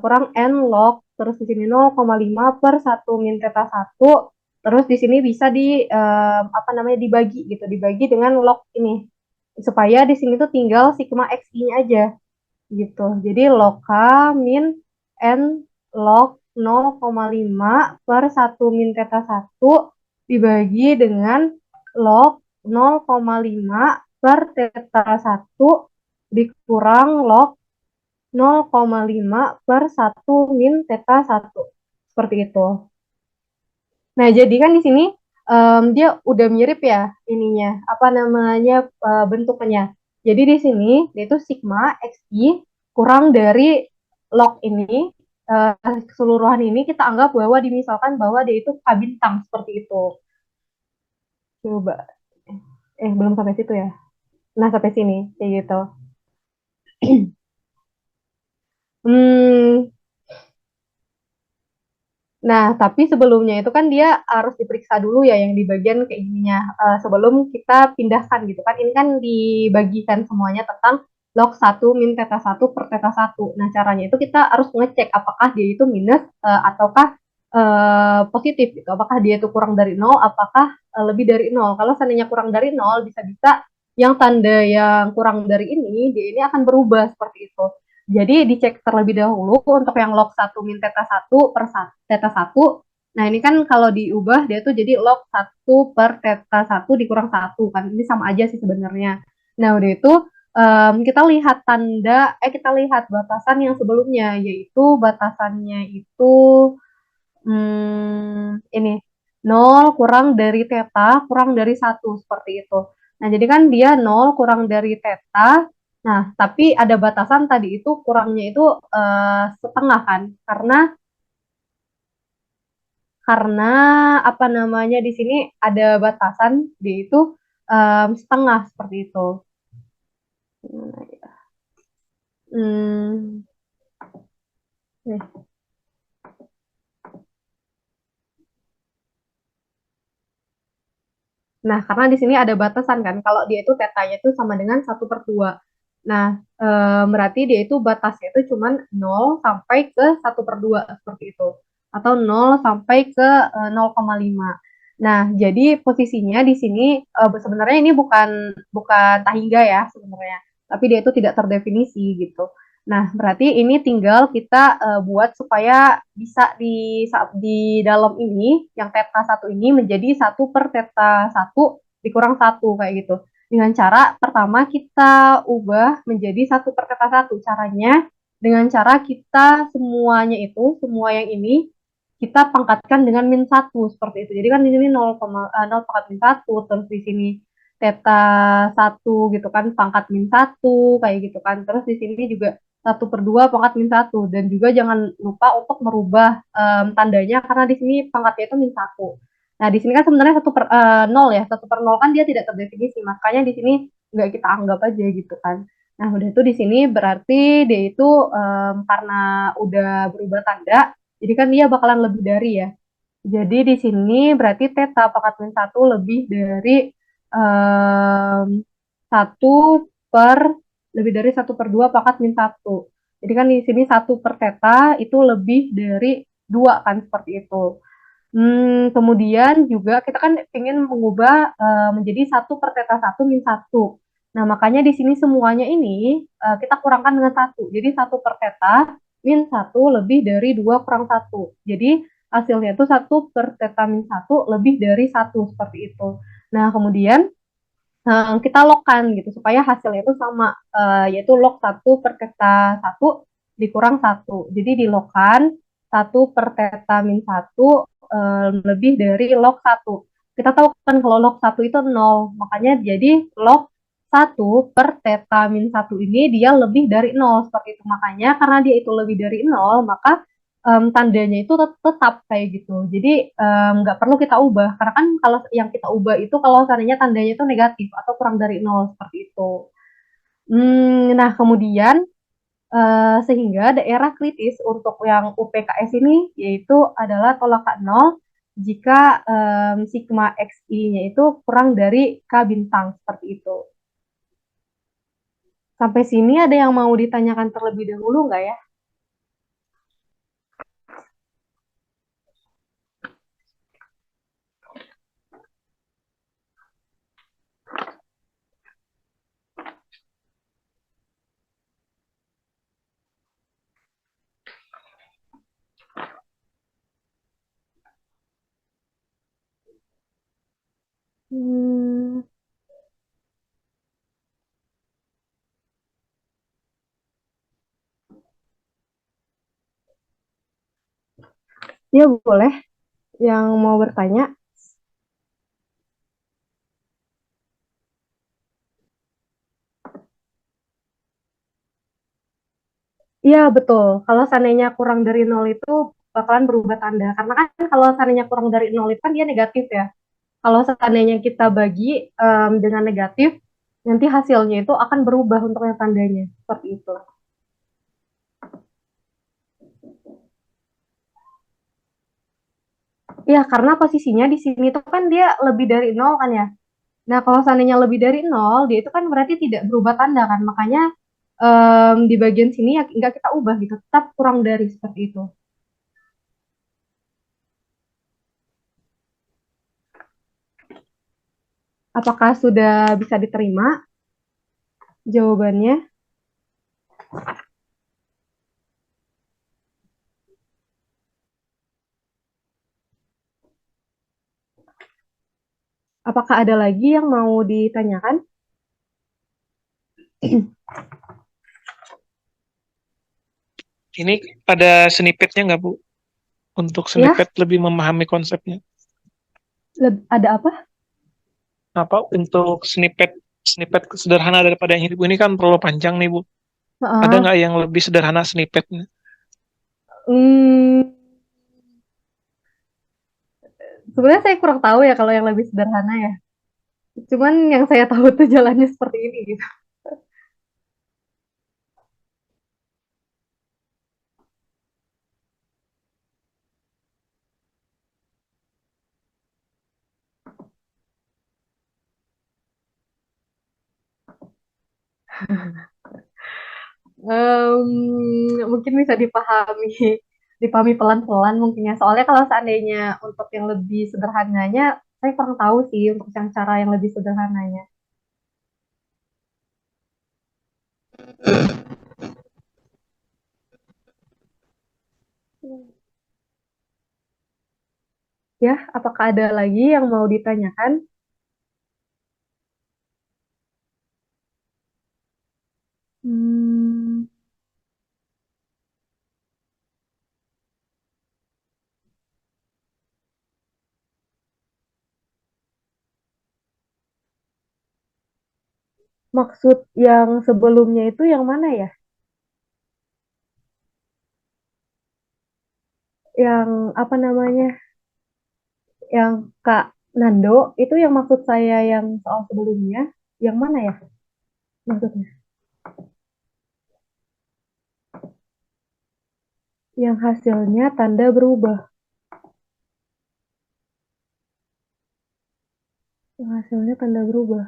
kurang N log, terus di sini 0,5 per 1 min theta 1, terus di sini bisa dibagi gitu, dibagi dengan log ini. Supaya di sini tuh tinggal sigma XI-nya aja gitu. Jadi log K min N log 0,5 per 1 min theta 1 dibagi dengan log 0,5 per theta 1 dikurang log 0,5 per 1 min theta 1. Seperti itu. Nah, jadi kan di sini dia udah mirip ya ininya, bentuknya. Jadi di sini dia itu sigma XI kurang dari log ini, keseluruhan ini kita anggap bahwa dimisalkan bahwa dia itu K bintang, seperti itu. Coba. Belum sampai situ ya. Nah, sampai sini, kayak gitu. Hmm, Nah, tapi sebelumnya itu kan dia harus diperiksa dulu ya yang di bagian kayak gininya, sebelum kita pindahkan gitu kan. Ini kan dibagikan semuanya tentang log 1 min theta 1 per theta 1. Nah, caranya itu kita harus ngecek apakah dia itu minus ataukah positif gitu. Apakah dia itu kurang dari 0, apakah lebih dari 0. Kalau seandainya kurang dari 0, bisa-bisa yang tanda yang kurang dari ini, dia ini akan berubah seperti itu. Jadi dicek terlebih dahulu untuk yang log 1 min theta 1 per theta 1. Nah, ini kan kalau diubah dia tuh jadi log 1 per theta 1 dikurang 1 kan. Ini sama aja sih sebenarnya. Nah, udah itu kita lihat batasan yang sebelumnya, yaitu batasannya itu ini 0 kurang dari theta kurang dari 1, seperti itu. Nah, jadi kan dia 0 kurang dari theta. Nah, tapi ada batasan tadi itu kurangnya itu setengah kan, karena apa namanya di sini ada batasan dia itu setengah, seperti itu. Hmm, Nah, karena di sini ada batasan kan, kalau dia itu tetanya itu sama dengan 1/2. Nah, berarti dia itu batasnya itu cuma 0 sampai ke 1/2, seperti itu. Atau 0 sampai ke 0,5. Nah, jadi posisinya di sini sebenarnya ini bukan bukan tahingga ya sebenarnya, tapi dia itu tidak terdefinisi gitu. Nah, berarti ini tinggal kita buat supaya bisa di dalam ini, yang theta 1 ini menjadi 1 per theta 1 dikurang 1, kayak gitu. Dengan cara pertama kita ubah menjadi 1 per theta 1. Caranya dengan cara kita semua yang ini, kita pangkatkan dengan min 1, seperti itu. Jadi kan di sini 0 pangkat min 1, terus di sini theta 1 gitu kan, pangkat min 1, kayak gitu kan. Terus di sini juga 1/2 pangkat min 1. Dan juga jangan lupa untuk merubah tandanya, karena di sini pangkatnya itu min 1. Nah, di sini kan sebenarnya 0 ya, 1/0 kan dia tidak terdefinisi, makanya di sini nggak kita anggap aja gitu kan. Nah, udah itu di sini berarti dia itu karena udah berubah tanda, jadi kan dia bakalan lebih dari ya. Jadi di sini berarti theta pangkat min 1 lebih dari um, 1 per lebih dari 1/2 pangkat min 1. Jadi kan di sini 1 per theta itu lebih dari 2 kan, seperti itu. Kemudian juga kita kan ingin mengubah menjadi 1 per theta 1 min 1. Nah, makanya di sini semuanya ini kita kurangkan dengan 1. Jadi 1 per theta min 1 lebih dari 2 kurang 1. Jadi hasilnya itu 1 per theta min 1 lebih dari 1, seperti itu. Nah, kemudian kita logkan gitu supaya hasilnya itu sama, yaitu log 1/θ1 dikurang 1. Jadi di logkan 1/θ-1 lebih dari log 1. Kita tahu kan kalau log 1 itu 0, makanya jadi log 1/θ-1 ini dia lebih dari 0 seperti itu. Makanya karena dia itu lebih dari 0, maka tandanya itu tetap kayak gitu. Jadi nggak perlu kita ubah. Karena kan kalau yang kita ubah itu kalau seandainya tandanya itu negatif atau kurang dari 0 seperti itu. Nah, kemudian sehingga daerah kritis untuk yang UPKS ini yaitu adalah tolak nol jika sigma XI-nya itu kurang dari K bintang seperti itu. Sampai sini ada yang mau ditanyakan terlebih dahulu nggak ya? Hmm, ya boleh. Yang mau bertanya? Iya, betul. Kalau seandainya kurang dari nol itu bakalan berubah tanda. Karena kan kalau seandainya kurang dari nol itu kan dia negatif ya. Kalau seandainya kita bagi dengan negatif, nanti hasilnya itu akan berubah untuk yang tandanya. Seperti itu. Ya, karena posisinya di sini tuh kan dia lebih dari nol kan ya. Nah, kalau seandainya lebih dari nol, dia itu kan berarti tidak berubah tanda kan. Makanya di bagian sini ya nggak kita ubah gitu. Tetap kurang dari seperti itu. Apakah sudah bisa diterima jawabannya? Apakah ada lagi yang mau ditanyakan? Ini ada snippetnya nggak, Bu? Untuk Ya, snippet lebih memahami konsepnya. ada apa? Apa untuk snippet snippet sederhana daripada yang hidup ini kan terlalu panjang nih, Bu. Ada Heeh. nggak yang lebih sederhana snippetnya? Hmm, sebenarnya saya kurang tahu ya kalau yang lebih sederhana ya. Cuman yang saya tahu tuh jalannya seperti ini gitu. Mungkin bisa dipahami pelan-pelan mungkin ya. Soalnya kalau seandainya untuk yang lebih sederhananya, saya kurang tahu sih untuk yang cara yang lebih sederhananya. Ya, apakah ada lagi yang mau ditanyakan? Hmm, maksud yang sebelumnya itu yang mana ya? Yang apa namanya? Yang Kak Nando itu yang maksud saya yang soal sebelumnya, yang mana ya maksudnya? Yang hasilnya tanda berubah. Yang hasilnya tanda berubah.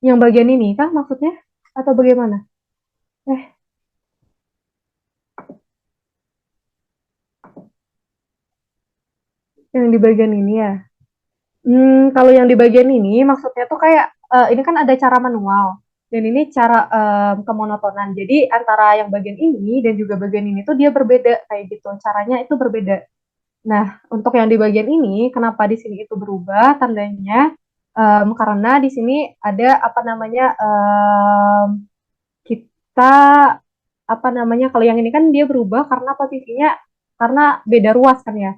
Yang bagian ini kah maksudnya? Atau bagaimana? Eh, yang di bagian ini ya. Kalau yang di bagian ini maksudnya tuh kayak ini kan ada cara manual dan ini cara kemonotonan. Jadi antara yang bagian ini dan juga bagian ini tuh dia berbeda kayak gitu. Caranya itu berbeda. Nah, untuk yang di bagian ini, kenapa di sini itu berubah tandanya? Karena di sini ada apa namanya, kita apa namanya, kalau yang ini kan dia berubah karena posisinya karena beda ruas kan ya.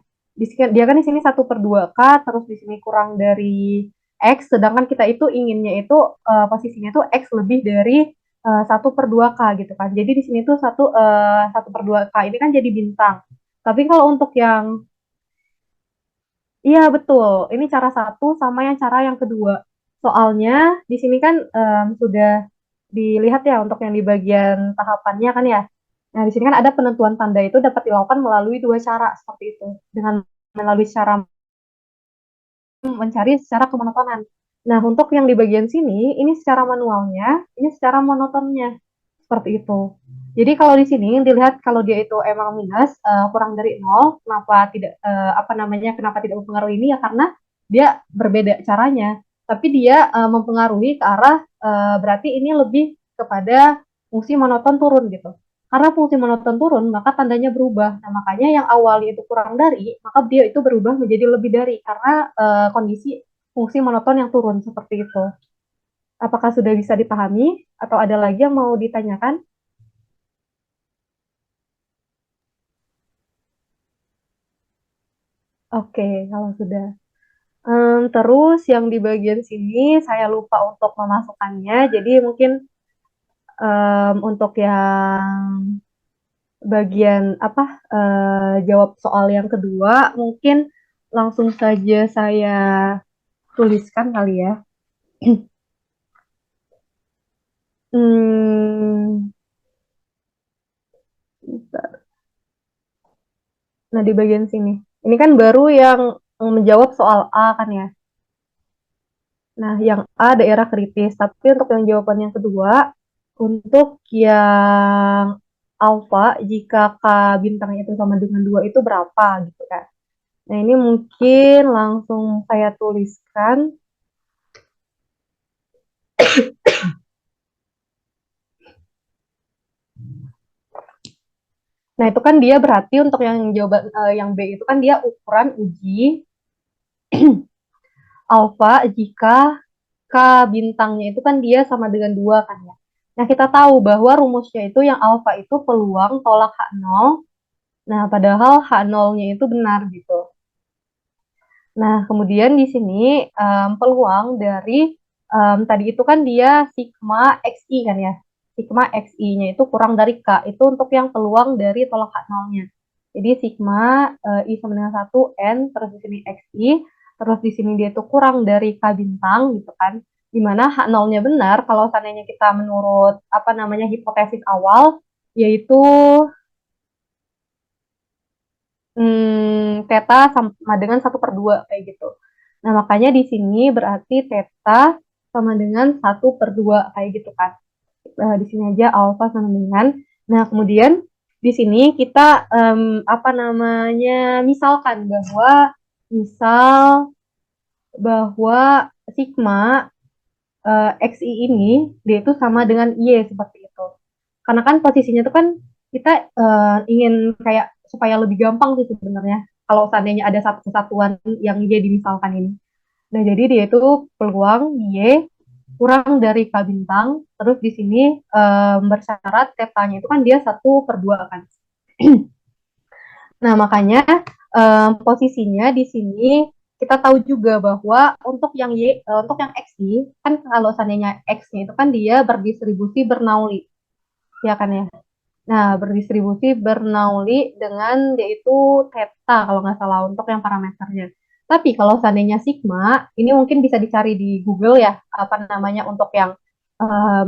Dia kan di sini 1/2K, terus di sini kurang dari X, sedangkan kita itu inginnya itu posisinya itu X lebih dari 1/2K gitu kan. Jadi di sini tuh 1/2K ini kan jadi bintang. Tapi kalau untuk yang iya betul. Ini cara satu sama yang cara yang kedua. Soalnya di sini kan sudah dilihat ya untuk yang di bagian tahapannya kan ya. Nah, di sini kan ada penentuan tanda itu dapat dilakukan melalui dua cara seperti itu. Dengan melalui cara mencari secara kemonotonan. Nah, untuk yang di bagian sini, ini secara manualnya, ini secara monotonnya. Seperti itu. Jadi kalau di sini dilihat kalau dia itu emang minus kurang dari nol, kenapa tidak apa namanya kenapa tidak mempengaruhi ini ya karena dia berbeda caranya. Tapi dia mempengaruhi ke arah berarti ini lebih kepada fungsi monoton turun gitu. Karena fungsi monoton turun, maka tandanya berubah. Nah, makanya yang awalnya itu kurang dari, maka dia itu berubah menjadi lebih dari karena kondisi fungsi monoton yang turun seperti itu. Apakah sudah bisa dipahami atau ada lagi yang mau ditanyakan? Oke, kalau sudah. Terus yang di bagian sini saya lupa untuk memasukkannya. Jadi mungkin untuk yang bagian apa jawab soal yang kedua, mungkin langsung saja saya tuliskan kali ya. Hmm, nah di bagian sini. Ini kan baru yang menjawab soal A kan ya. Nah, yang A daerah kritis. Tapi untuk yang jawaban yang kedua, untuk yang alfa, jika K bintangnya itu sama dengan 2 itu berapa gitu kan. Nah, ini mungkin langsung saya tuliskan. Nah, itu kan dia berarti untuk yang jawaban yang B itu kan dia ukuran uji alfa jika K bintangnya itu kan dia sama dengan 2 kan ya. Nah, kita tahu bahwa rumusnya itu yang alfa itu peluang tolak H0. Nah, padahal H0-nya itu benar gitu. Nah, kemudian di sini peluang dari tadi itu kan dia sigma XI kan ya. Sigma XI-nya itu kurang dari K. Itu untuk yang peluang dari tolak H0-nya. Jadi sigma I sama dengan 1 N, terus di sini XI, terus di sini dia itu kurang dari K bintang gitu kan. Dimana H0-nya benar kalau seandainya kita menurut apa namanya hipotesis awal, yaitu theta sama dengan 1/2 kayak gitu. Nah, makanya di sini berarti theta sama dengan 1/2 kayak gitu kan. Di sini aja alfa sama dengan. Nah, kemudian di sini kita apa namanya misalkan misal bahwa sigma XI ini dia itu sama dengan Y seperti itu. Karena kan posisinya itu kan kita ingin kayak supaya lebih gampang sih sebenarnya kalau seandainya ada satu kesatuan yang Y dimisalkan ini. Nah, jadi dia itu peluang Y kurang dari K bintang, terus di sini bersyarat tetanya itu kan dia 1/2 kan. Nah, makanya posisinya di sini kita tahu juga bahwa untuk yang XY kan kalau seandainya X-nya itu kan dia berdistribusi bernauli, ya kan ya. Nah, berdistribusi bernauli dengan yaitu theta kalau nggak salah untuk yang parameternya. Tapi kalau seandainya sigma, ini mungkin bisa dicari di Google ya, apa namanya untuk yang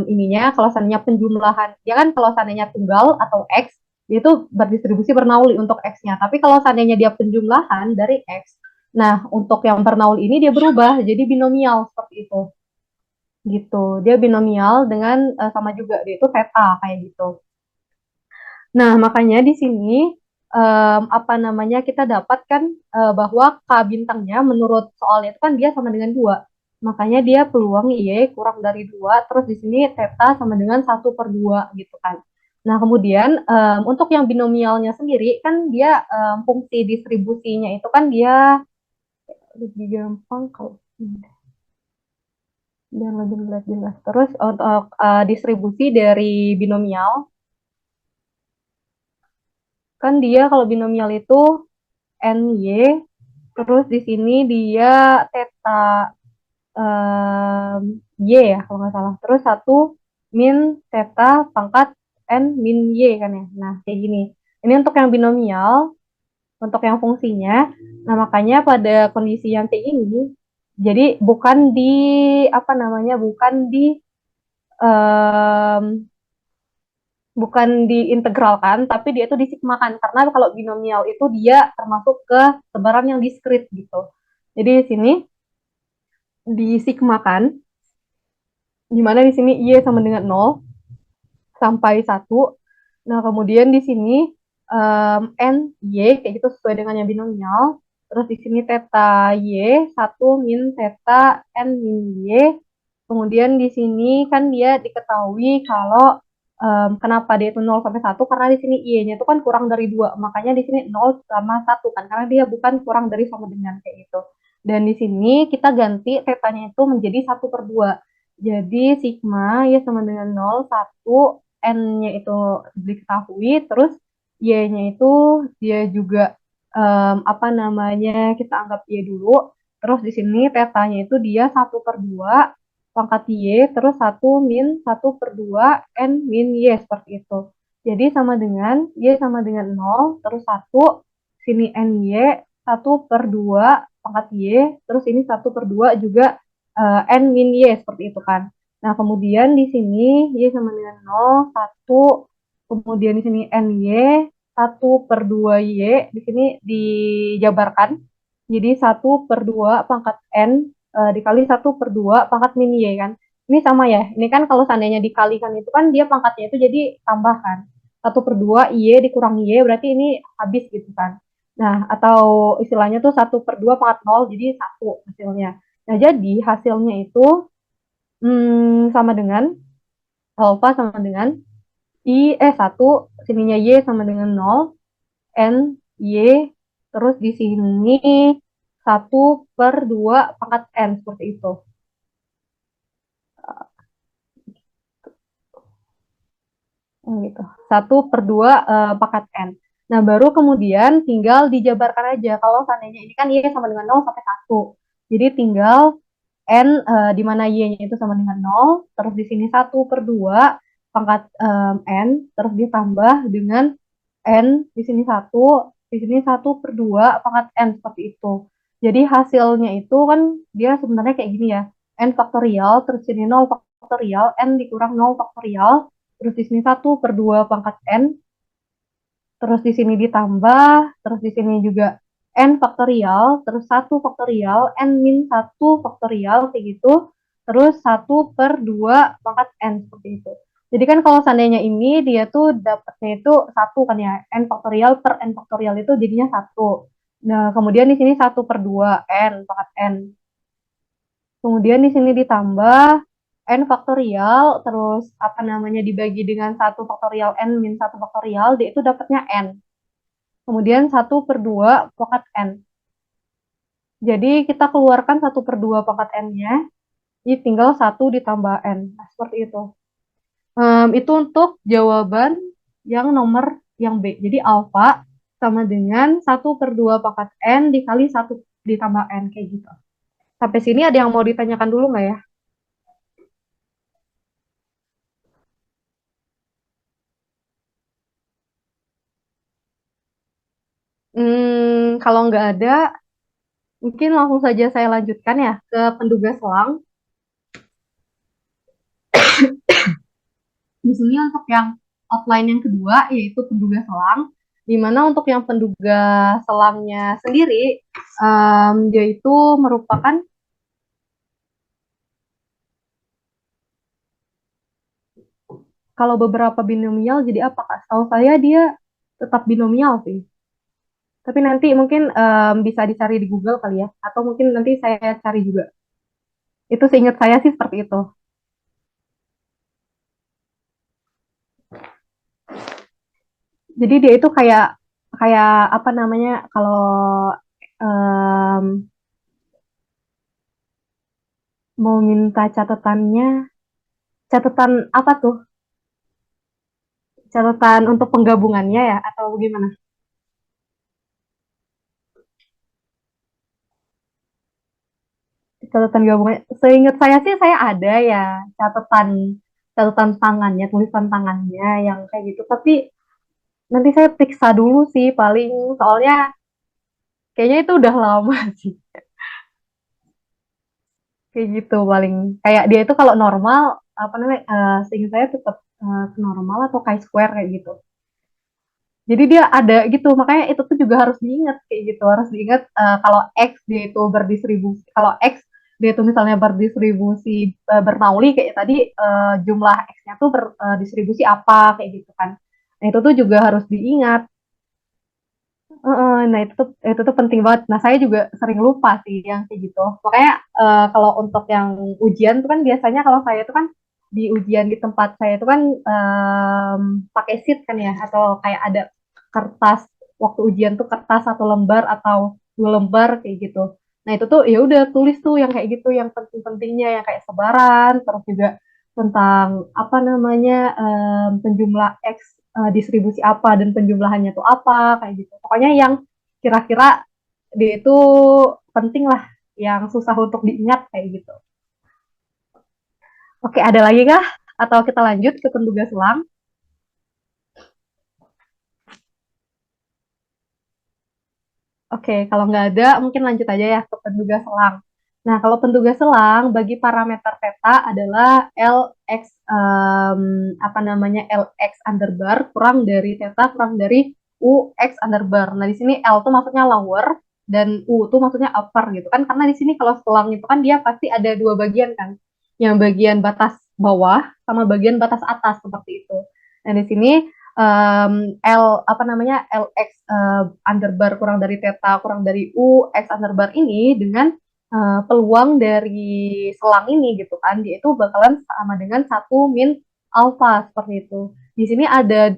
ininya, kalau seandainya penjumlahan, ya kan kalau seandainya tunggal atau X, dia itu berdistribusi bernauli untuk X-nya. Tapi kalau seandainya dia penjumlahan dari X, nah untuk yang bernauli ini dia berubah jadi binomial seperti itu. Gitu. Dia binomial dengan sama juga, dia itu theta kayak gitu. Nah, makanya di sini apa namanya kita dapatkan bahwa K bintangnya menurut soalnya itu kan dia sama dengan 2. Makanya dia peluang Y kurang dari 2, terus di sini theta sama dengan 1/2 gitu kan. Nah, kemudian untuk yang binomialnya sendiri kan dia fungsi distribusinya itu kan dia lebih gampang kalau biar lebih jelas. Terus untuk distribusi dari binomial kan dia kalau binomial itu ny, terus di sini dia theta y ya kalau nggak salah. Terus satu min theta pangkat n min y kan ya. Nah kayak gini. Ini untuk yang binomial, untuk yang fungsinya. Nah makanya pada kondisi yang kayak ini, jadi bukan di apa namanya, um, bukan diintegralkan, tapi dia itu disigmakan. Karena kalau binomial itu dia termasuk ke sebaran yang diskrit gitu. Jadi di sini disigmakan, di mana di sini y sama dengan 0 sampai 1. Nah, kemudian di sini n, y, kayak gitu sesuai dengan yang binomial. Terus di sini theta y, 1 min theta n min y. Kemudian di sini kan dia diketahui kalau kenapa dia itu 0 sampai 1, karena di sini y-nya itu kan kurang dari 2. Makanya di sini 0 sama 1 kan, karena dia bukan kurang dari sama dengan kayak gitu. Dan di sini kita ganti theta-nya itu menjadi 1/2. Jadi sigma ya sama dengan 0, 1, N-nya itu diketahui, terus Y-nya itu dia juga apa namanya, kita anggap Y dulu, terus di sini tetanya itu dia 1/2 pangkat Y, terus 1 min 1/2 N min Y, seperti itu. Jadi sama dengan Y sama dengan 0, terus 1, sini NY, 1/2 pangkat Y, terus ini 1/2 juga N min Y, seperti itu kan. Nah, kemudian di sini Y sama dengan 0, 1, kemudian di sini NY, 1/2 Y, di sini dijabarkan. Jadi 1/2 pangkat N dikali 1/2 pangkat min Y kan. Ini sama ya, ini kan kalau seandainya dikalikan itu kan dia pangkatnya itu jadi tambahkan. 1/2 Y dikurang Y, berarti ini habis gitu kan. Nah, atau istilahnya tuh 1/2 pangkat 0, jadi 1 hasilnya. Nah, jadi hasilnya itu sama dengan alfa sama dengan satu, sininya y sama dengan 0, n y, terus di sini 1/2 pangkat n, seperti itu. Gitu. 1/2 pangkat n. Nah, baru kemudian tinggal dijabarkan aja. Kalau seandainya ini kan y sama dengan 0 sampai 1. Jadi tinggal n di mana y-nya itu sama dengan 0, terus di sini 1/2 pangkat n, terus ditambah dengan n di sini 1, di sini 1/2 pangkat n, seperti itu. Jadi hasilnya itu kan dia sebenarnya kayak gini ya, n faktorial, terus sini 0 faktorial, n dikurang 0 faktorial, terus di sini 1/2 pangkat n, terus di sini ditambah, terus di sini juga n faktorial, terus 1 faktorial, n min 1 faktorial, kayak gitu, terus 1/2 pangkat n, seperti itu. Jadi kan kalau seandainya ini dia tuh dapatnya itu 1 kan ya, n faktorial per n faktorial itu jadinya 1. Nah, kemudian di sini 1/2 n pangkat n. Kemudian di sini ditambah n faktorial, terus apa namanya dibagi dengan 1 faktorial n min 1 faktorial, dia itu dapatnya n. Kemudian 1/2 pangkat n. Jadi kita keluarkan 1/2 pangkat n-nya, jadi tinggal 1 ditambah n. Nah, seperti itu. Itu untuk jawaban yang nomor yang B. Jadi alfa sama dengan 1/2 pangkat n dikali 1 ditambah n, kayak gitu. Sampai sini ada yang mau ditanyakan dulu nggak ya? Kalau nggak ada, mungkin langsung saja saya lanjutkan ya ke penduga selang. Di sini untuk yang outline yang kedua yaitu penduga selang, di mana untuk yang penduga selangnya sendiri dia itu merupakan kalau beberapa binomial jadi apa Kak? Setahu saya dia tetap binomial sih. Tapi nanti mungkin bisa dicari di Google kali ya, atau mungkin nanti saya cari juga. Itu seingat saya sih seperti itu. Jadi dia itu kayak kayak apa namanya kalau em, mau minta catatannya, catatan apa tuh? Catatan untuk penggabungannya ya atau gimana? Catatan gabungan. Seingat saya sih saya ada ya catatan catatan tangannya, tulisan tangannya yang kayak gitu. Tapi nanti saya periksa dulu sih paling soalnya kayaknya itu udah lama sih. Kayak gitu paling. Kayak dia itu kalau normal apa namanya? Seingat saya tetap normal atau chi-square kayak gitu. Jadi dia ada gitu, makanya itu tuh juga harus diingat kayak gitu, harus diingat kalau X dia itu berdistribusi, kalau X dia itu misalnya berdistribusi bernauli kayak tadi jumlah X-nya tuh berdistribusi apa kayak gitu kan. Nah itu tuh juga harus diingat. Nah itu tuh penting banget. Nah saya juga sering lupa sih yang kayak gitu. Makanya kalau untuk yang ujian tuh kan biasanya kalau saya tuh kan di ujian di tempat saya itu kan pakai sheet kan ya atau kayak ada kertas waktu ujian tuh kertas satu lembar atau dua lembar kayak gitu. Nah itu tuh ya udah tulis tuh yang kayak gitu yang penting-pentingnya yang kayak sebaran terus juga tentang apa namanya penjumlah X distribusi apa dan penjumlahannya itu apa kayak gitu. Pokoknya yang kira-kira dia itu penting lah, yang susah untuk diingat kayak gitu. Oke, ada lagi kah? Atau kita lanjut ke penduga selang? Oke, kalau nggak ada, mungkin lanjut aja ya ke penduga selang. Nah, kalau penduga selang bagi parameter theta adalah Lx apa namanya Lx underbar kurang dari theta kurang dari Ux underbar. Nah, di sini L itu maksudnya lower dan U itu maksudnya upper gitu kan. Karena di sini kalau selang itu kan dia pasti ada dua bagian kan. Yang bagian batas bawah sama bagian batas atas seperti itu. Nah, di sini L apa namanya Lx underbar kurang dari theta kurang dari U X underbar ini dengan peluang dari selang ini gitu kan dia itu bakalan sama dengan satu min alfa seperti itu. Di sini ada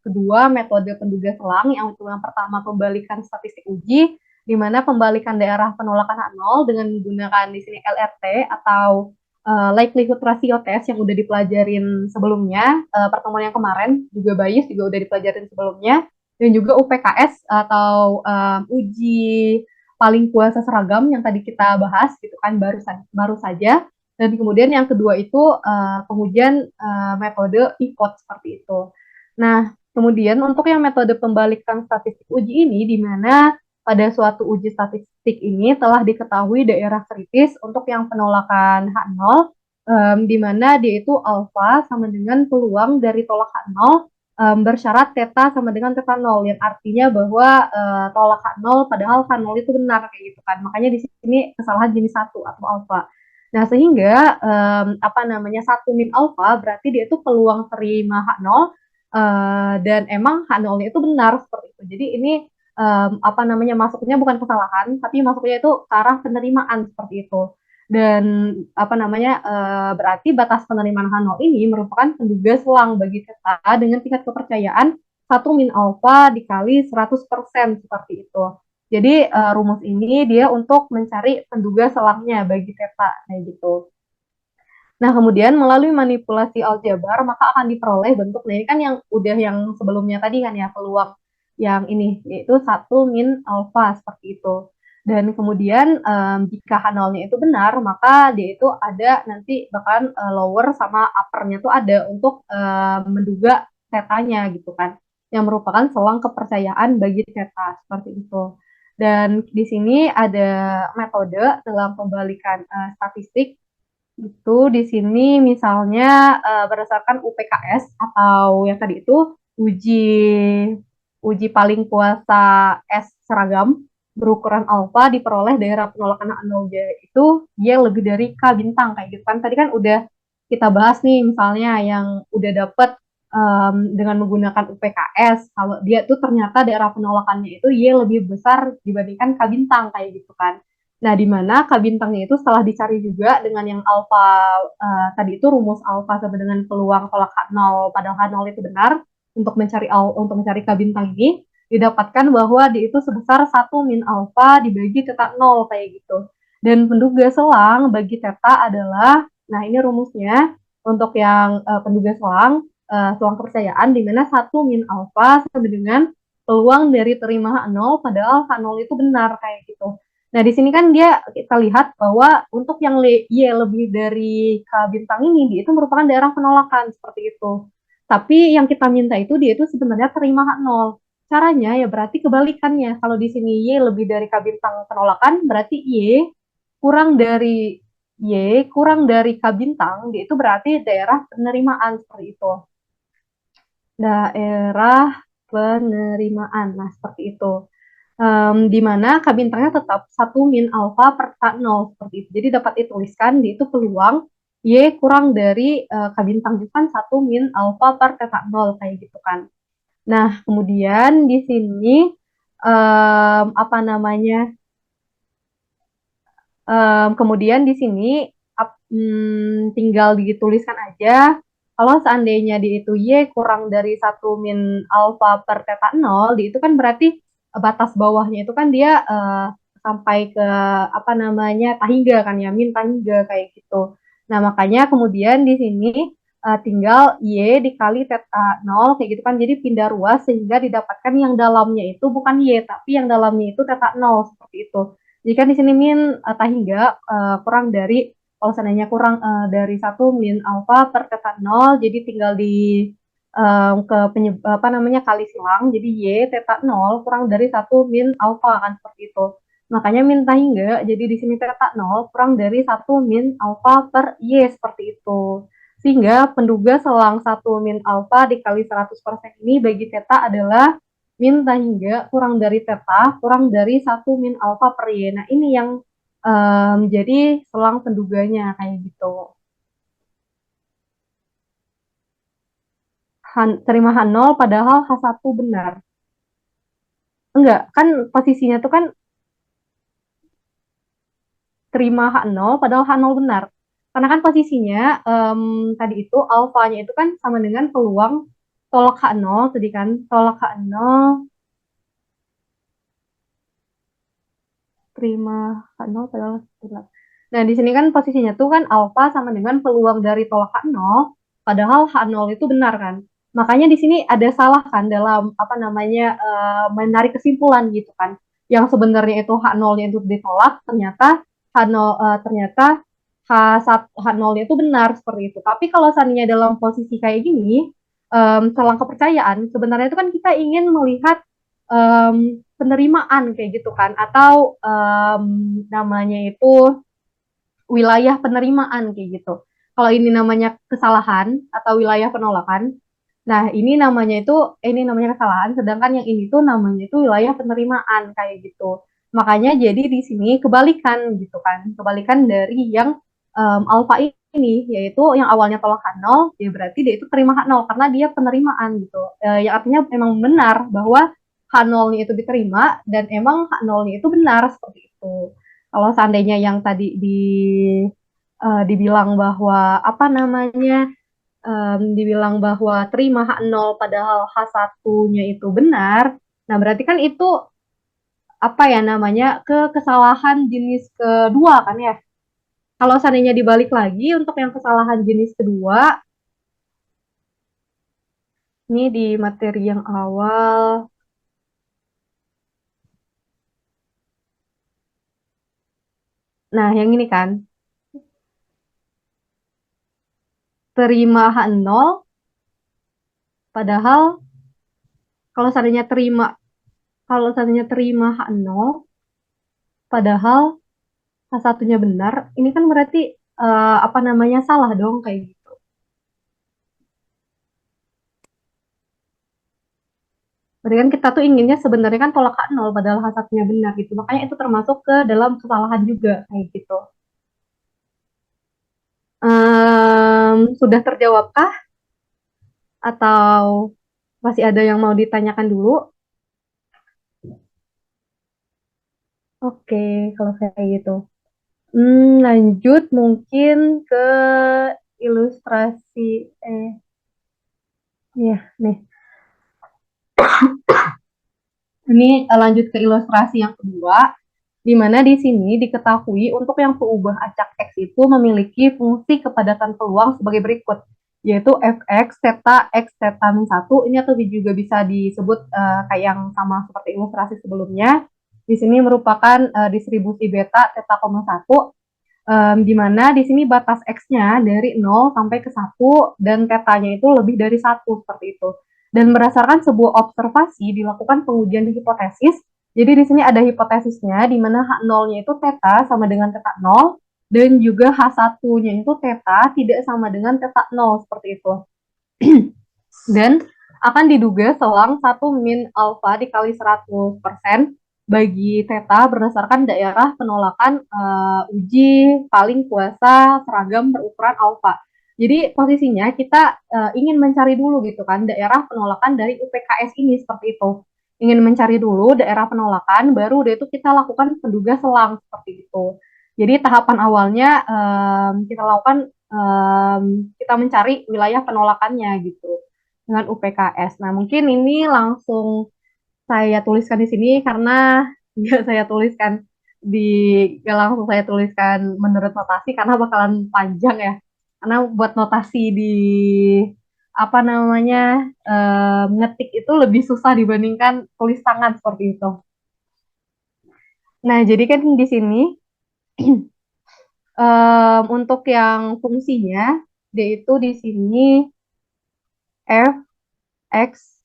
kedua metode penduga selang yang untuk yang pertama pembalikan statistik uji di mana pembalikan daerah penolakan H0 dengan menggunakan di sini LRT atau likelihood ratio test yang udah dipelajarin sebelumnya, pertemuan yang kemarin juga Bayus juga udah dipelajarin sebelumnya, dan juga UPKS atau uji paling puasa seragam yang tadi kita bahas gitu kan baru saja. Dan kemudian yang kedua itu pengujian metode IPOT seperti itu. Nah, kemudian untuk yang metode pembalikan statistik uji ini di mana pada suatu uji statistik ini telah diketahui daerah kritis untuk yang penolakan H0 di mana dia itu alfa sama dengan peluang dari tolak H0 bersyarat theta sama dengan theta 0 yang artinya bahwa tolak H0 padahal H0 itu benar kayak gitu kan. Makanya di sini kesalahan jenis satu atau alfa. Nah, sehingga apa namanya satu min alfa berarti dia itu peluang terima H0 dan emang H0-nya itu benar seperti itu. Jadi ini apa namanya masuknya bukan kesalahan, tapi masuknya itu ke arah penerimaan seperti itu. Dan apa namanya berarti batas penerimaan H0 ini merupakan penduga selang bagi theta dengan tingkat kepercayaan satu min alfa dikali 100% seperti itu. Jadi rumus ini dia untuk mencari penduga selangnya bagi theta kayak gitu. Nah, kemudian melalui manipulasi aljabar maka akan diperoleh bentuk. Nah, ini kan yang udah yang sebelumnya tadi kan ya peluang yang ini yaitu satu min alfa seperti itu. Dan kemudian jika H0-nya itu benar, maka dia itu ada nanti bahkan lower sama upper-nya tuh ada untuk menduga tetanya gitu kan. Yang merupakan selang kepercayaan bagi theta seperti itu. Dan di sini ada metode dalam pembalikan statistik itu di sini misalnya berdasarkan UPKS atau yang tadi itu uji uji paling kuasa S seragam berukuran alfa diperoleh daerah penolakan analoga itu dia lebih dari K bintang kayak gitu kan. Tadi kan udah kita bahas nih misalnya yang udah dapet dengan menggunakan UPKS kalau dia tuh ternyata daerah penolakannya itu Y lebih besar dibandingkan K bintang kayak gitu kan. Nah, di mana K bintangnya itu setelah dicari juga dengan yang alfa tadi itu rumus alfa sama dengan peluang tolak H0 padahal H0 itu benar. untuk mencari K bintang ini didapatkan bahwa dia itu sebesar 1 min alfa dibagi teta 0 kayak gitu. Dan penduga selang bagi teta adalah, nah ini rumusnya untuk yang penduga selang, selang kepercayaan di mana 1 min alfa sama dengan peluang dari terima H0 padahal H0 itu benar kayak gitu. Nah, di sini kan kita lihat bahwa untuk yang Y lebih dari K bintang ini, dia itu merupakan daerah penolakan seperti itu. Tapi yang kita minta itu dia itu sebenarnya terima H0. Caranya ya berarti kebalikannya. Kalau di sini Y lebih dari K bintang penolakan, berarti kurang dari Y kurang dari K bintang, dia itu berarti daerah penerimaan seperti itu. Daerah penerimaan. Nah, seperti itu. Di mana K bintangnya tetap 1 min alfa per K0 seperti itu. Jadi dapat dituliskan di itu peluang Y kurang dari K bintang itu kan 1 min alfa per K0 kayak gitu kan. Nah, kemudian di sini apa namanya? Kemudian di sini tinggal dituliskan aja kalau seandainya di itu Y kurang dari 1 min alfa per teta 0, di itu kan berarti batas bawahnya itu kan dia sampai ke apa namanya tahingga kan ya, min tahingga kayak gitu. Nah, makanya kemudian di sini tinggal Y dikali teta 0 kayak gitu kan, jadi pindah ruas sehingga didapatkan yang dalamnya itu bukan Y, tapi yang dalamnya itu teta 0 seperti itu. Jika di sini min tahingga kurang dari, kalau seandainya kurang dari 1 min alfa per teta 0, jadi tinggal di ke apa namanya kali silang, jadi Y teta 0 kurang dari 1 min alfa kan seperti itu. Makanya min tahingga, jadi di sini teta 0 kurang dari 1 min alfa per Y seperti itu. Sehingga penduga selang 1 min alfa dikali 100% ini bagi teta adalah min tahingga kurang dari teta kurang dari 1 min alfa per Y. Nah, ini yang jadi selang penduganya kayak gitu. Terima H0 padahal H1 benar. Enggak, kan posisinya tuh kan terima H0 padahal H0 benar. Karena kan posisinya tadi itu alfanya itu kan sama dengan peluang tolak H0 tadi kan. Tolak H0 terima H0 padahal benar. Nah, di sini kan posisinya tuh kan alfa sama dengan peluang dari tolak H0 padahal H0 itu benar kan. Makanya di sini ada salah kan dalam apa namanya menarik kesimpulan gitu kan. Yang sebenarnya itu H0-nya itu ditolak, ternyata H0 ternyata H0-nya itu benar seperti itu. Tapi kalau seandainya dalam posisi kayak gini, selang kepercayaan, sebenarnya itu kan kita ingin melihat penerimaan kayak gitu kan, atau namanya itu wilayah penerimaan kayak gitu. Kalau ini namanya kesalahan atau wilayah penolakan, nah ini namanya kesalahan, sedangkan yang ini tuh namanya itu wilayah penerimaan kayak gitu. Makanya jadi di sini kebalikan gitu kan, kebalikan dari yang alfa ini, yaitu yang awalnya tolak H0, ya berarti dia itu terima H0 karena dia penerimaan gitu. Yang artinya memang benar bahwa H0-nya itu diterima dan emang H0-nya itu benar seperti itu. Kalau seandainya yang tadi dibilang bahwa apa namanya dibilang bahwa terima H0 padahal H1-nya itu benar, nah berarti kan itu apa ya namanya kesalahan jenis kedua kan ya. Kalau seandainya dibalik lagi untuk yang kesalahan jenis kedua, ini di materi yang awal, nah yang ini kan terima H0 padahal kalau seandainya terima H0 padahal H1-nya benar, ini kan berarti apa namanya salah dong kayak gitu. Berarti kan kita tuh inginnya sebenarnya kan tolak H0 padahal H1-nya benar gitu. Makanya itu termasuk ke dalam kesalahan juga kayak gitu. Sudah terjawabkah atau masih ada yang mau ditanyakan dulu? Oke, kalau kayak gitu. Lanjut mungkin ke ilustrasi ya nih. Ini lanjut ke ilustrasi yang kedua, di mana di sini diketahui untuk yang peubah acak X itu memiliki fungsi kepadatan peluang sebagai berikut, yaitu fx, theta, x, theta min 1, ini atau juga bisa disebut kayak yang sama seperti ilustrasi sebelumnya. Di sini merupakan distribusi beta theta, 1, di mana di sini batas X-nya dari 0 sampai ke 1 dan tetanya itu lebih dari 1 seperti itu. Dan berdasarkan sebuah observasi dilakukan pengujian hipotesis. Jadi di sini ada hipotesisnya di mana H0-nya itu theta sama dengan theta 0 dan juga H1-nya itu theta tidak sama dengan theta 0 seperti itu. Dan akan diduga selang 1 min alfa dikali 100% bagi theta berdasarkan daerah penolakan uji paling kuasa seragam berukuran alfa. Jadi posisinya kita ingin mencari dulu gitu kan daerah penolakan dari UPKS ini seperti itu. Ingin mencari dulu daerah penolakan, baru udah itu kita lakukan penduga selang seperti itu. Jadi tahapan awalnya kita lakukan kita mencari wilayah penolakannya gitu dengan UPKS. Nah, mungkin ini langsung saya tuliskan di sini karena nggak saya tuliskan di nggak langsung saya tuliskan menurut notasi karena bakalan panjang ya. Karena buat notasi di apa namanya ngetik itu lebih susah dibandingkan tulis tangan seperti itu. Nah, jadi kan di sini untuk yang fungsinya dia itu di sini f x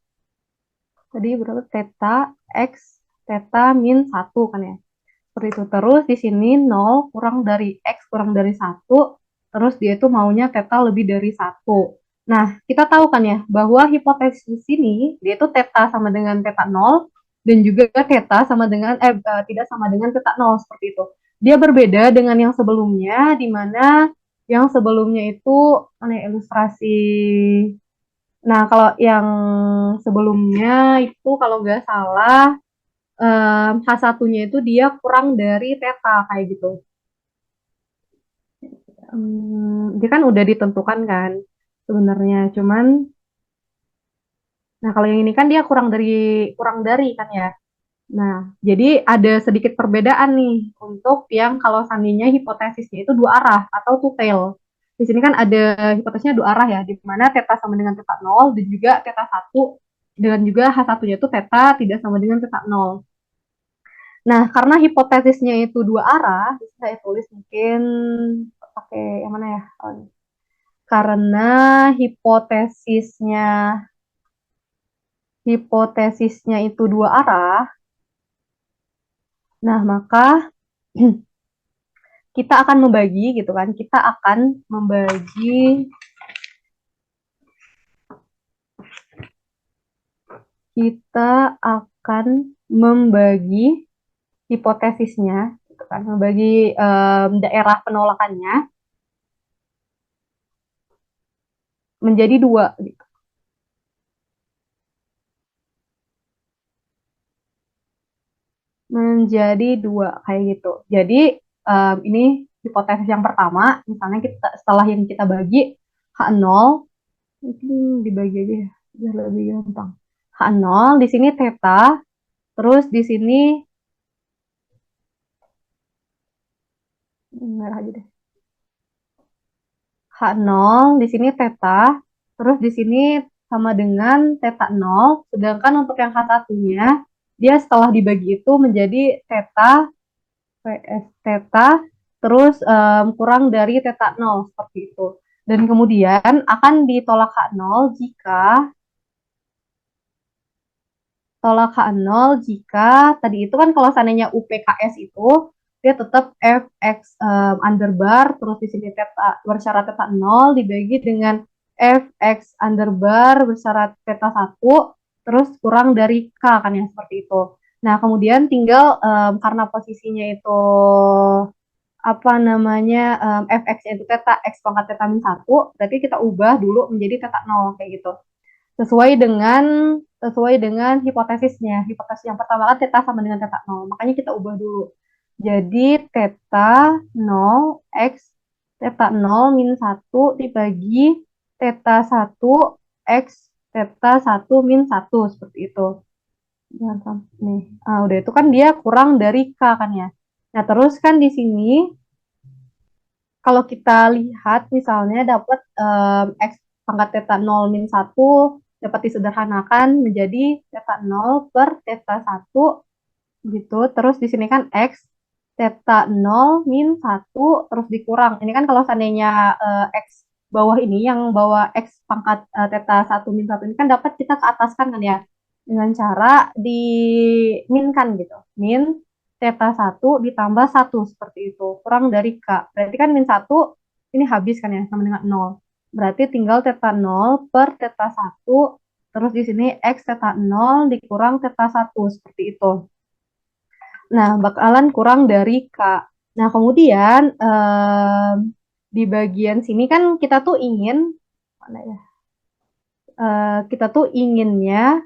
tadi berapa theta x theta min 1 kan ya. Seperti itu. Terus di sini 0 kurang dari X kurang dari 1, terus dia itu maunya theta lebih dari 1. Nah, kita tahu kan ya, bahwa hipotesis ini, dia itu theta sama dengan theta 0, dan juga theta sama dengan, tidak sama dengan theta 0, seperti itu. Dia berbeda dengan yang sebelumnya, di mana yang sebelumnya itu, ilustrasi. Nah, kalau yang sebelumnya itu kalau nggak salah, H1-nya itu dia kurang dari theta kayak gitu. Dia kan udah ditentukan kan sebenarnya, cuman nah kalau yang ini kan dia kurang dari kan ya. Nah, jadi ada sedikit perbedaan nih untuk yang kalau seandainya hipotesisnya itu dua arah atau two tail. Di sini kan ada hipotesisnya dua arah ya, di mana theta sama dengan theta 0 dan juga theta 1 dan juga H1-nya itu theta tidak sama dengan theta 0. Nah, karena hipotesisnya itu dua arah, bisa saya tulis mungkin pakai yang mana ya? Karena hipotesisnya hipotesisnya itu dua arah, nah maka kita akan membagi gitu kan? Kita akan membagi hipotesisnya, gitu kan? Membagi daerah penolakannya menjadi dua. Gitu. Menjadi dua kayak gitu. Jadi ini hipotesis yang pertama, misalnya kita setelah yang kita bagi H0 mungkin dibagi aja ya, biar lebih gampang. H0 di sini theta, terus di sini merah aja deh. H0 di sini theta, terus di sini sama dengan theta 0, sedangkan untuk yang H1-nya dia setelah dibagi itu menjadi theta PS theta terus kurang dari theta 0 seperti itu. Dan kemudian akan ditolak H0 jika tadi itu kan kalau seandainya UPKS itu dia tetap Fx underbar terus di sini theta bersyarat theta 0 dibagi dengan Fx underbar bersyarat theta 1 terus kurang dari K kan yang seperti itu. Nah, kemudian tinggal karena posisinya itu apa namanya fx itu theta x pangkat theta min 1, berarti kita ubah dulu menjadi theta 0 kayak gitu. Sesuai dengan sesuai dengan hipotesisnya. Hipotesis yang pertama kan theta sama dengan theta 0. Makanya kita ubah dulu. Jadi theta 0 x theta 0 min 1 dibagi theta 1 x theta 1 min 1 seperti itu. Jangan sampai nih. Udah itu kan dia kurang dari K kan ya. Nah, terus kan di sini kalau kita lihat misalnya dapat X pangkat theta 0 min 1 dapat disederhanakan menjadi theta 0 per theta 1 gitu. Terus di sini kan X theta 0 min 1 terus dikurang. Ini kan kalau seandainya X bawah ini yang bawah X pangkat theta 1 min 1 ini kan dapat kita ke atas kan ya dengan cara diminkan gitu. Min theta 1 ditambah 1 seperti itu. Kurang dari K. Berarti kan min 1 ini habis kan ya sama dengan 0. Berarti tinggal theta 0 per theta 1 terus di sini X theta 0 dikurang theta 1 seperti itu. Nah, bakalan kurang dari K. Nah, kemudian di bagian sini kan kita tuh ingin mana ya? Kita tuh inginnya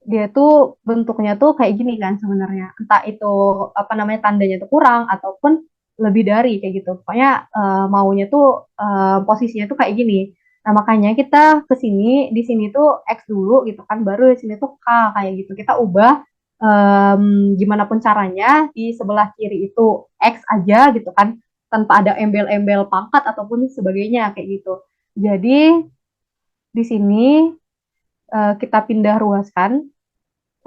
dia tuh bentuknya tuh kayak gini kan sebenarnya. Entah itu apa namanya tandanya tuh kurang ataupun lebih dari kayak gitu. Pokoknya maunya tuh posisinya tuh kayak gini. Nah, makanya kita ke sini di sini tuh X dulu gitu kan, baru di sini tuh K kayak gitu. Kita ubah gimana pun caranya di sebelah kiri itu X aja gitu kan, tanpa ada embel-embel pangkat ataupun sebagainya kayak gitu. Jadi di sini kita pindah ruaskan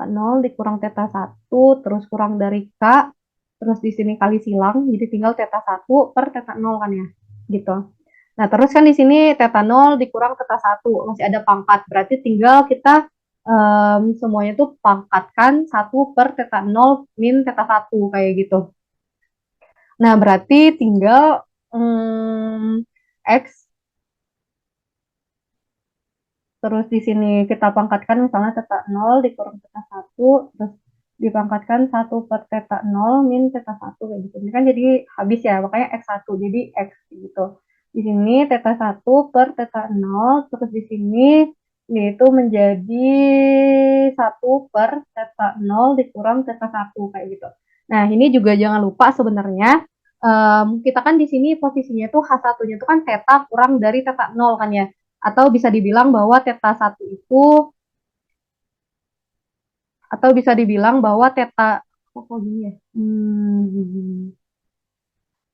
0 dikurang theta 1 terus kurang dari K terus di sini kali silang jadi tinggal theta 1 per theta 0 kan ya gitu. Nah, terus kan di sini theta 0 dikurang theta 1 masih ada pangkat. Berarti tinggal kita semuanya tuh pangkatkan 1 per theta 0 min theta 1 kayak gitu. Nah, berarti tinggal X terus di sini kita pangkatkan misalnya theta 0 dikurang theta 1 terus dipangkatkan 1 per theta 0 min theta 1 kayak gitu. Ini kan jadi habis ya, makanya X1 jadi X gitu. Di sini theta 1 per theta 0 terus di sini yaitu menjadi 1 per theta 0 dikurang theta 1 kayak gitu. Nah, ini juga jangan lupa sebenarnya kita kan di sini posisinya tuh H1-nya tuh kan theta kurang dari theta 0 kan ya. Atau bisa dibilang bahwa theta 1 itu atau bisa dibilang bahwa theta kok gini ya?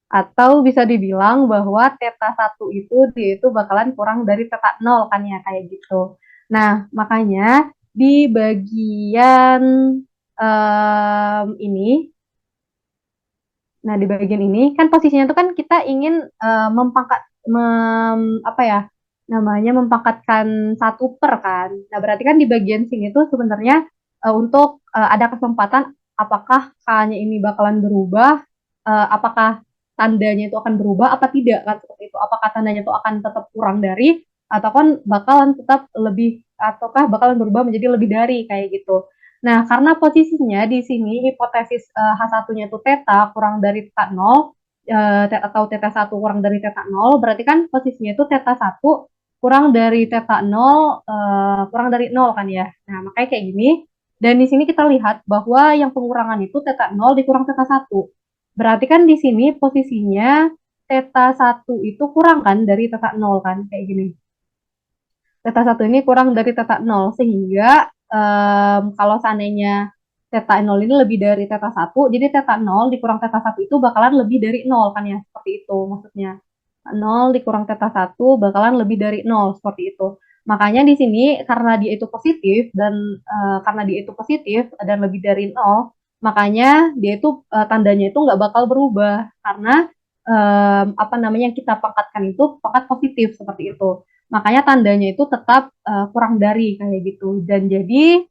Atau bisa dibilang bahwa theta 1 itu dia itu bakalan kurang dari theta 0 kan ya kayak gitu. Nah, makanya di bagian ini nah di bagian ini kan posisinya itu kan kita ingin mempangkat apa ya namanya mempangkatkan 1 per kan. Nah, berarti kan di bagian sini tuh sebenarnya untuk ada kesempatan apakah K-nya ini bakalan berubah, apakah tandanya itu akan berubah apa tidak kan seperti itu. Apakah tandanya itu akan tetap kurang dari atau kan bakalan tetap lebih ataukah bakalan berubah menjadi lebih dari kayak gitu. Nah, karena posisinya di sini hipotesis H1-nya itu theta kurang dari theta 0 atau theta 1 kurang dari theta 0, berarti kan posisinya itu theta 1 kurang dari theta 0 kurang dari 0 kan ya. Nah, makanya kayak gini. Dan di sini kita lihat bahwa yang pengurangan itu theta 0 dikurang theta 1. Berarti kan di sini posisinya theta 1 itu kurang kan dari theta 0 kan kayak gini. Theta 1 ini kurang dari theta 0 sehingga kalau seandainya theta 0 ini lebih dari theta 1, jadi theta 0 dikurang theta 1 itu bakalan lebih dari 0 kan ya, seperti itu maksudnya. 0 dikurang theta 1 bakalan lebih dari 0 seperti itu. Makanya di sini karena dia itu positif dan karena dia itu positif dan lebih dari 0, makanya dia itu tandanya itu nggak bakal berubah karena apa namanya yang kita pangkatkan itu pangkat positif seperti itu. Makanya tandanya itu tetap kurang dari kayak gitu. Dan jadi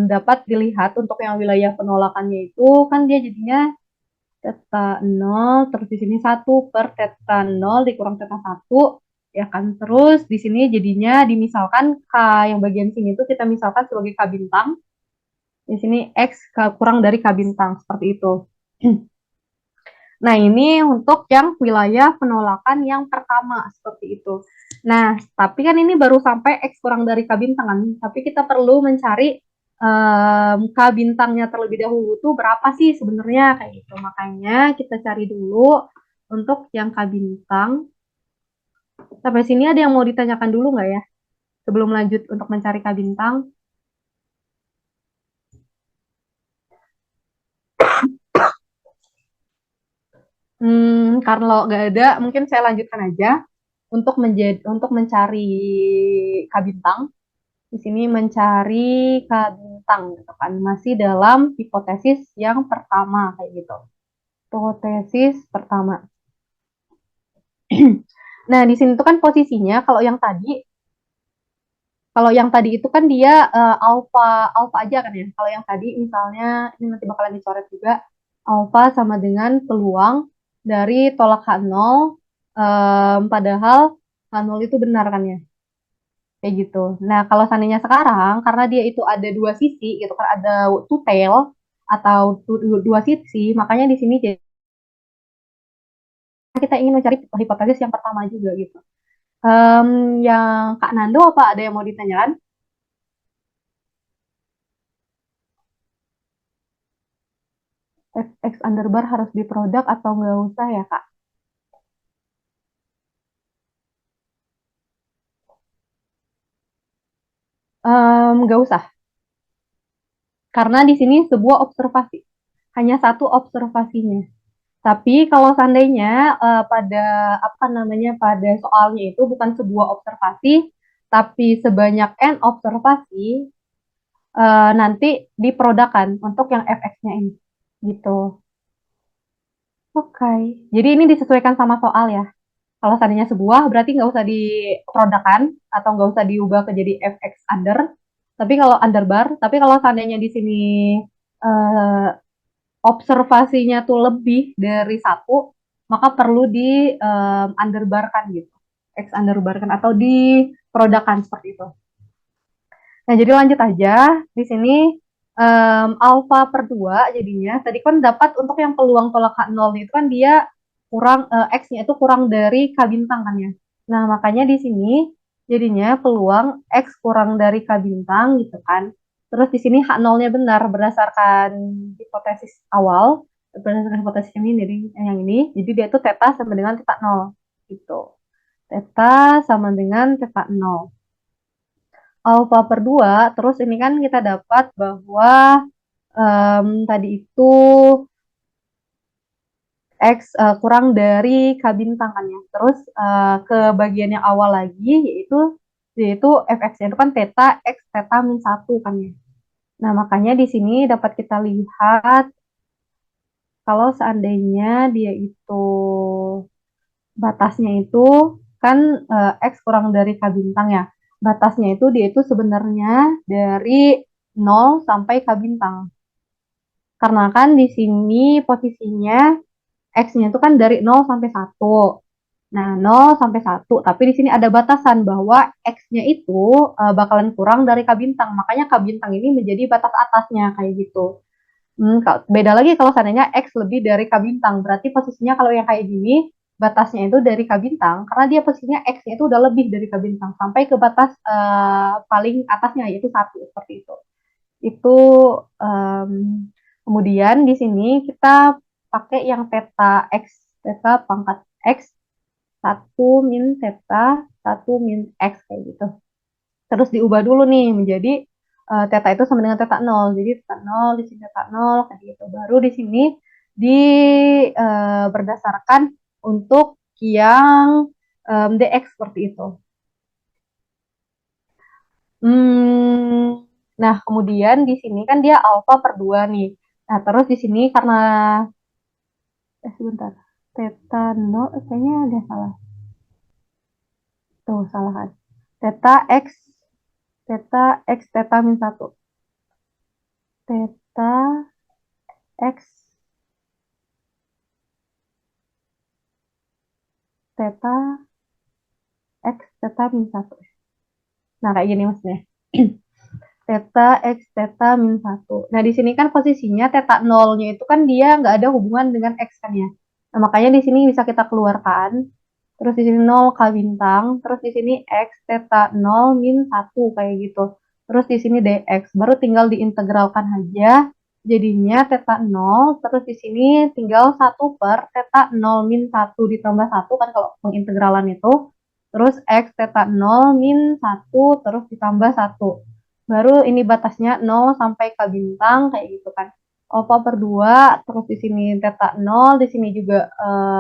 dapat dilihat untuk yang wilayah penolakannya itu kan dia jadinya theta 0 terus di sini 1 per theta 0 dikurang theta 1 ya kan. Terus di sini jadinya dimisalkan K yang bagian sini itu kita misalkan sebagai K bintang. Di sini X kurang dari K bintang seperti itu. Nah, ini untuk yang wilayah penolakan yang pertama seperti itu. Nah, tapi kan ini baru sampai X kurang dari K bintang kan. Tapi kita perlu mencari K bintangnya terlebih dahulu tuh berapa sih sebenarnya kayak gitu. Makanya kita cari dulu untuk yang K bintang. Sampai sini ada yang mau ditanyakan dulu nggak ya? Sebelum lanjut untuk mencari K bintang. Kalau nggak ada, mungkin saya lanjutkan aja untuk mencari K bintang. Di sini mencari K bintang, gitu kan. Masih dalam hipotesis yang pertama kayak gitu. Hipotesis pertama. Nah, di sini tuh kan posisinya kalau yang tadi itu kan dia alfa alfa aja kan ya. Kalau yang tadi misalnya ini nanti bakalan dicoret juga alfa sama dengan peluang dari tolak H0 padahal H0 itu benar kan ya. Kayak gitu. Nah, kalau seandainya sekarang karena dia itu ada dua sisi gitu kan ada two tail atau dua sisi, makanya di sini jadi kita ingin mencari hipotesis yang pertama juga gitu. Yang Kak Nando apa ada yang mau ditanyakan? X underbar harus di produk atau nggak usah ya Kak? Nggak usah, karena di sini sebuah observasi, hanya satu observasinya. Tapi kalau seandainya pada apa namanya pada soalnya itu bukan sebuah observasi, tapi sebanyak n observasi, nanti diprodakan untuk yang fx-nya ini, gitu. Oke, okay. Jadi ini disesuaikan sama soal ya. Kalau seandainya sebuah berarti nggak usah diprodakan atau nggak usah diubah ke jadi fx under. Tapi kalau underbar, tapi kalau seandainya di sini eh, observasinya tuh lebih dari satu, maka perlu di underbarkan gitu, X underbarkan atau diprodakan seperti itu. Nah, jadi lanjut aja di sini alfa per 2 jadinya tadi kan dapat untuk yang peluang tolak H0 itu kan dia kurang X-nya itu kurang dari K bintang kan ya. Nah, makanya di sini jadinya peluang X kurang dari K bintang gitu kan. Terus di sini H0-nya benar berdasarkan hipotesis awal, berdasarkan hipotesis yang ini, jadi dia itu theta sama dengan theta 0 gitu. Theta sama dengan theta 0 alfa per 2, terus ini kan kita dapat bahwa tadi itu X kurang dari K bintang kan ya. Terus ke bagian yang awal lagi, yaitu fx-nya itu kan theta X theta min 1 kan ya. Nah, makanya di sini dapat kita lihat kalau seandainya dia itu batasnya itu kan X kurang dari K bintang ya. Batasnya itu dia itu sebenarnya dari 0 sampai K bintang. Karena kan di sini posisinya X-nya itu kan dari 0 sampai 1. Nah, 0 sampai 1. Tapi di sini ada batasan bahwa X-nya itu bakalan kurang dari K bintang. Makanya K bintang ini menjadi batas atasnya kayak gitu. Beda lagi kalau seandainya X lebih dari K bintang. Berarti posisinya kalau yang kayak gini, batasnya itu dari K bintang. Karena dia posisinya X-nya itu udah lebih dari K bintang. Sampai ke batas paling atasnya, yaitu 1. Seperti itu. Itu um, kemudian di sini kita pakai yang theta X. Theta pangkat X. 1 min theta 1 min X kayak gitu. Terus diubah dulu nih menjadi theta itu sama dengan theta 0. Jadi theta 0 di sini theta 0 kayak gitu. Baru di sini berdasarkan untuk yang DX seperti itu. Hmm, nah, kemudian di sini kan dia alfa per 2 nih. Nah, terus di sini karena sebentar. Theta 0 kayaknya ada salah. Tuh, salah kan. Theta X theta min 1. Theta X theta X theta min 1. Nah, kayak gini maksudnya. Theta X theta min 1. Nah, di sini kan posisinya theta 0-nya itu kan dia nggak ada hubungan dengan X kan ya. Nah, makanya di sini bisa kita keluarkan. Terus di sini 0 K bintang. Terus di sini X theta 0 min 1 kayak gitu. Terus di sini DX. Baru tinggal diintegralkan aja. Jadinya theta 0. Terus di sini tinggal 1 per theta 0 min 1 ditambah 1 kan kalau pengintegralan itu. terus X theta 0 min 1, terus ditambah 1. Baru ini batasnya 0 sampai K bintang, kayak gitu kan. Alpha per 2, terus di sini theta 0, di sini juga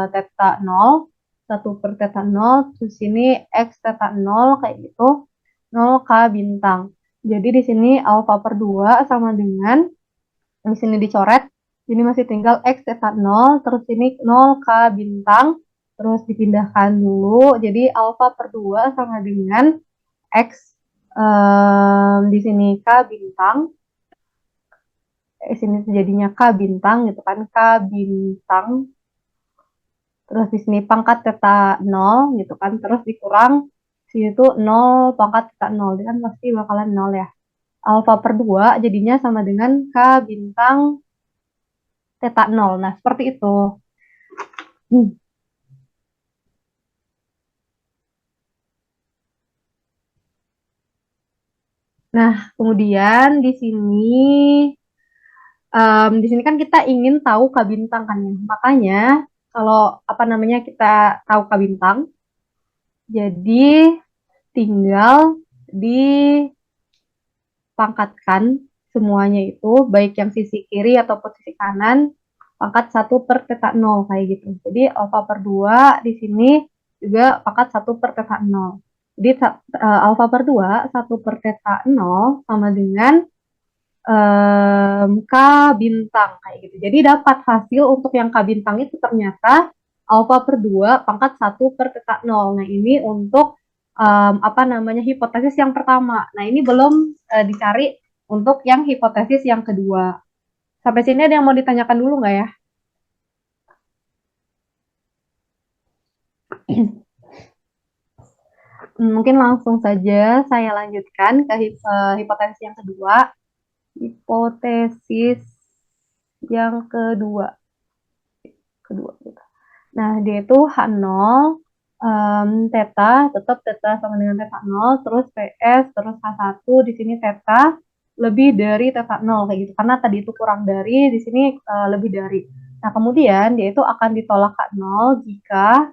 theta 0, 1 per theta 0, terus sini X theta 0, kayak gitu, 0 K bintang. Jadi di sini alpha per 2 sama dengan, di sini dicoret, ini masih tinggal X theta 0, terus ini 0 K bintang, terus dipindahkan dulu, jadi alpha per 2 sama dengan X, di sini K bintang, sini jadinya K bintang gitu kan, K bintang, terus di sini pangkat theta 0 gitu kan, terus dikurang sini tuh 0 pangkat theta 0, dia kan pasti bakalan 0 ya. Alpha per 2 jadinya sama dengan K bintang theta 0. Nah, seperti itu. Nah, kemudian di sini kan kita ingin tahu K bintang kan ya. Makanya kalau apa namanya kita tahu K bintang, jadi tinggal dipangkatkan semuanya itu, baik yang sisi kiri ataupun sisi kanan, pangkat 1 per theta 0 kayak gitu. Jadi alpha per 2 di sini juga pangkat 1 per theta 0. Jadi alpha per 2 1 per theta 0 sama dengan K bintang kayak gitu. Jadi dapat hasil untuk yang K bintang itu ternyata alpha per 2 pangkat 1 per theta 0. Nah, ini untuk apa namanya hipotesis yang pertama. Nah, ini belum dicari untuk yang hipotesis yang kedua. Sampai sini ada yang mau ditanyakan dulu nggak ya? Mungkin langsung saja saya lanjutkan ke hipotesis yang kedua. Hipotesis yang kedua. Gitu. Nah, dia itu H0, theta, tetap theta sama dengan theta 0, terus PS, terus H1, di sini theta lebih dari theta 0, kayak gitu. Karena tadi itu kurang dari, di sini lebih dari. Nah, kemudian dia itu akan ditolak H0 jika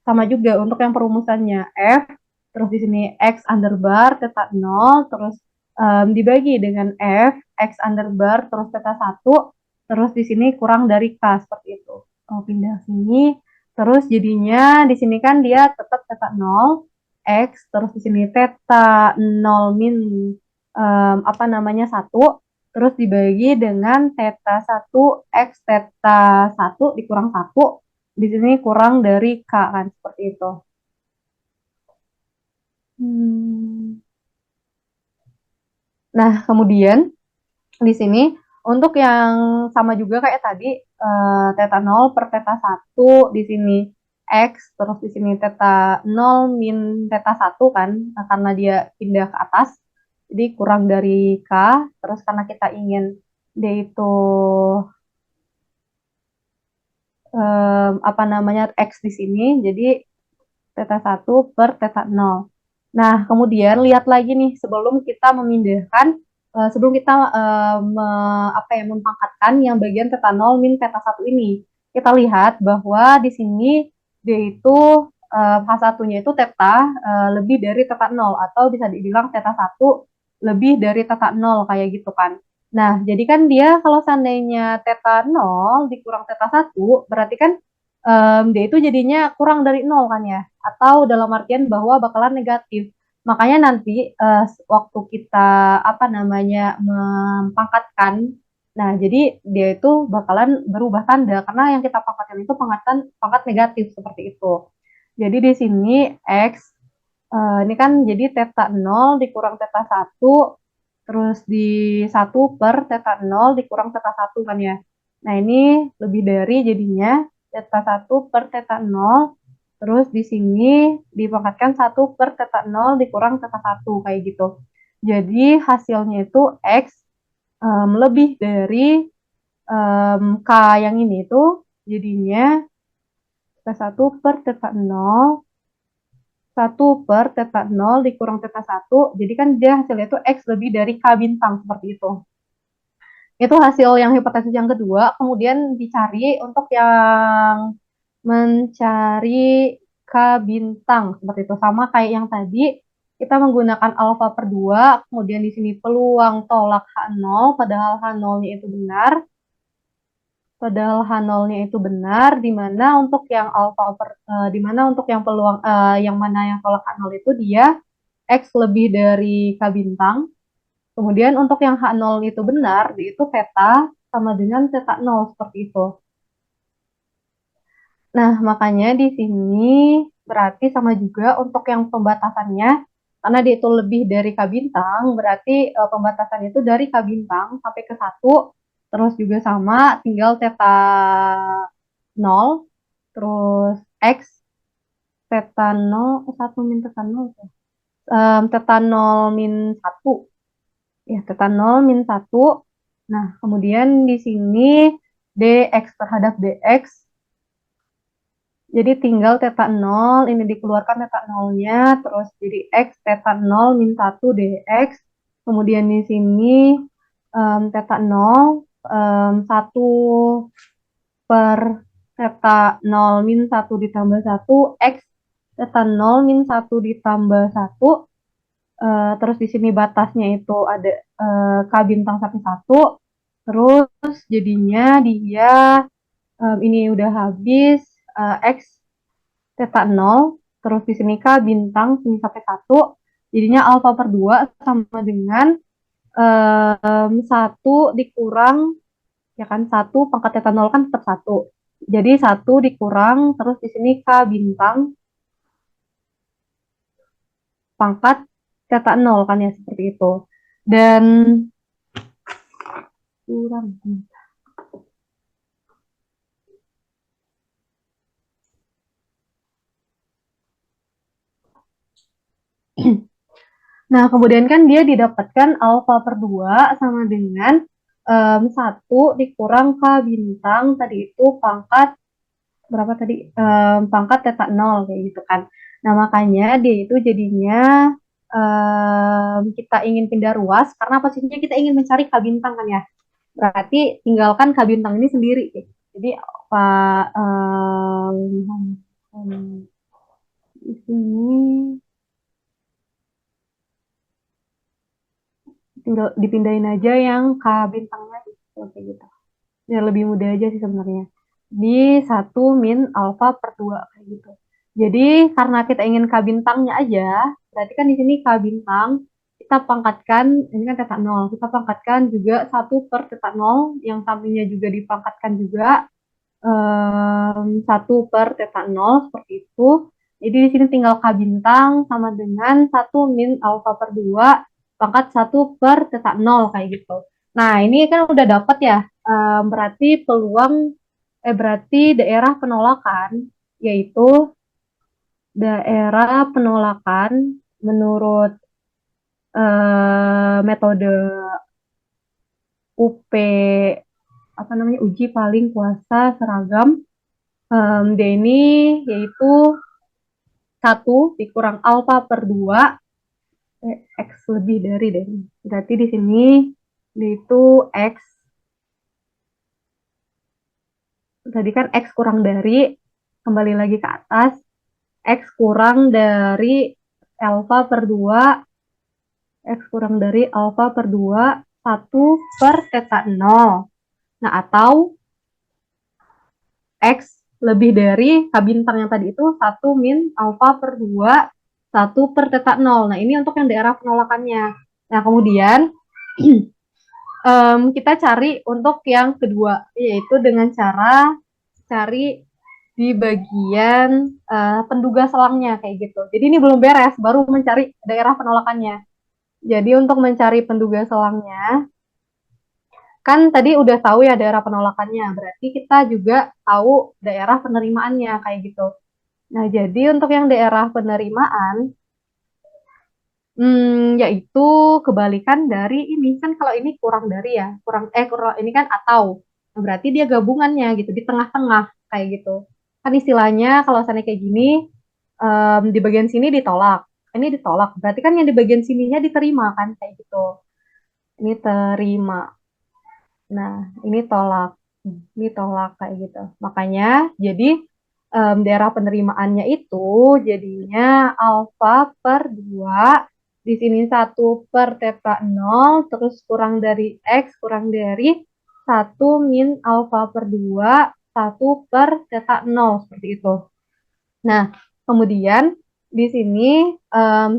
sama juga untuk yang perumusannya F, terus di sini X underbar theta 0, terus dibagi dengan F, X underbar, terus theta 1, terus di sini kurang dari K, seperti itu. Pindah sini, terus jadinya di sini kan dia tetap theta 0, X, terus di sini theta 0 min apa namanya 1, terus dibagi dengan theta 1 X theta 1 dikurang 1, di sini kurang dari K kan, seperti itu. Nah, kemudian di sini untuk yang sama juga kayak tadi, theta 0 per theta 1, di sini X, terus di sini theta 0 min theta 1 kan, karena dia pindah ke atas, jadi kurang dari K, terus karena kita ingin dia itu apa namanya X di sini, jadi theta 1 per theta 0. Nah, kemudian lihat lagi nih sebelum kita memindahkan, sebelum kita mempangkatkan yang bagian theta 0 min theta 1 ini. Kita lihat bahwa di sini dia itu H1-nya itu theta lebih dari theta 0 atau bisa dibilang theta 1 lebih dari theta 0 kayak gitu kan. Nah, jadi kan dia kalau seandainya theta 0 dikurang theta 1 berarti kan dia itu jadinya kurang dari 0 kan ya, atau dalam artian bahwa bakalan negatif. Makanya nanti waktu kita apa namanya mempangkatkan, nah jadi dia itu bakalan berubah tanda karena yang kita pangkatkan itu pangkat negatif seperti itu. Jadi di sini X ini kan jadi theta 0 dikurang theta 1, terus di 1 per theta 0 dikurang theta 1 kan ya. Nah, ini lebih dari jadinya theta 1 per theta 0, terus di sini dipangkatkan 1 per theta 0 dikurang theta 1, kayak gitu. Jadi hasilnya itu X lebih dari K yang ini itu jadinya theta 1 per theta 0, 1 per theta 0 dikurang theta 1, jadi kan dia hasilnya itu X lebih dari K bintang, seperti itu. Itu hasil yang hipotesis yang kedua. Kemudian dicari untuk yang mencari K bintang seperti itu. Sama kayak yang tadi kita menggunakan alfa per 2, kemudian di sini peluang tolak H0 padahal H0-nya itu benar. Padahal H0-nya itu benar, di mana untuk yang di mana untuk yang peluang yang mana yang tolak H0 itu dia X lebih dari K bintang. Kemudian untuk yang H0 itu benar, itu theta sama dengan theta 0 seperti itu. Nah, makanya di sini berarti sama juga untuk yang pembatasannya, karena dia itu lebih dari K bintang, berarti pembatasannya itu dari K bintang sampai ke 1, terus juga sama, tinggal theta 0, terus X, theta 0, 1 min theta 0, theta 0 min 1, ya theta 0 min 1. Nah, kemudian di sini dx terhadap dx, jadi tinggal theta 0, ini dikeluarkan theta 0-nya, terus jadi x theta 0 min 1 dx, kemudian di sini theta 0, 1 per theta 0 min 1 ditambah 1, x theta 0 min 1 ditambah 1, terus di sini batasnya itu ada K bintang sampai 1, terus jadinya dia ini udah habis X theta 0, terus di sini K bintang sini sampai 1, jadinya alfa per 2 sama dengan 1 dikurang, ya kan, 1 pangkat theta 0 kan tetap 1. Jadi 1 dikurang, terus di sini K bintang pangkat theta 0 kan ya, seperti itu. Dan kurang. Nah, kemudian kan dia didapatkan alfa per 2 sama dengan 1 dikurang K bintang, tadi itu pangkat, berapa tadi? Pangkat theta 0, kayak gitu kan. Nah, makanya dia itu jadinya kita ingin pindah ruas, karena posisinya kita ingin mencari K bintang kan ya. Berarti tinggalkan K bintang ini sendiri. Jadi, Pak, di sini tinggal dipindahin aja yang K bintangnya gitu, kayak gitu. Biar lebih mudah aja sih sebenarnya. Di 1 min alfa per 2 kayak gitu. Jadi karena kita ingin K bintangnya aja, berarti kan di sini K bintang kita pangkatkan, ini kan theta 0, kita pangkatkan juga 1 per theta 0, yang sampingnya juga dipangkatkan juga 1 per theta 0, seperti itu. Jadi di sini tinggal K bintang sama dengan 1 min alfa per 2 pangkat 1 per theta 0 kayak gitu. Nah, ini kan udah dapat ya. Berarti berarti daerah penolakan, yaitu daerah penolakan menurut metode UP, apa namanya, uji paling kuasa seragam, D ini yaitu 1 dikurang alfa per 2, X lebih dari D. Berarti di sini itu X, tadi kan X kurang dari, kembali lagi ke atas, X kurang dari alfa per 2, X kurang dari alfa per 2, 1 per theta 0. Nah, atau X lebih dari K bintang yang tadi itu 1 min alfa per 2, 1 per theta 0. Nah, ini untuk yang daerah penolakannya. Nah, kemudian kita cari untuk yang kedua, yaitu dengan cara cari di bagian penduga selangnya kayak gitu. Jadi ini belum beres, baru mencari daerah penolakannya. Jadi untuk mencari penduga selangnya, kan tadi udah tahu ya daerah penolakannya, berarti kita juga tahu daerah penerimaannya kayak gitu. Nah, jadi untuk yang daerah penerimaan, yaitu kebalikan dari ini, kan kalau ini kurang dari ya, kurang ini kan atau, nah, berarti dia gabungannya gitu di tengah-tengah kayak gitu. Kan istilahnya kalau misalnya kayak gini, di bagian sini ditolak, ini ditolak, berarti kan yang di bagian sininya diterima kan kayak gitu. Ini terima. Nah, ini tolak. Ini tolak kayak gitu. Makanya jadi daerah penerimaannya itu jadinya alfa per 2. Di sini 1 per theta 0, terus kurang dari X, kurang dari 1 min alfa per 2, 1 per theta 0, seperti itu. Nah, kemudian di sini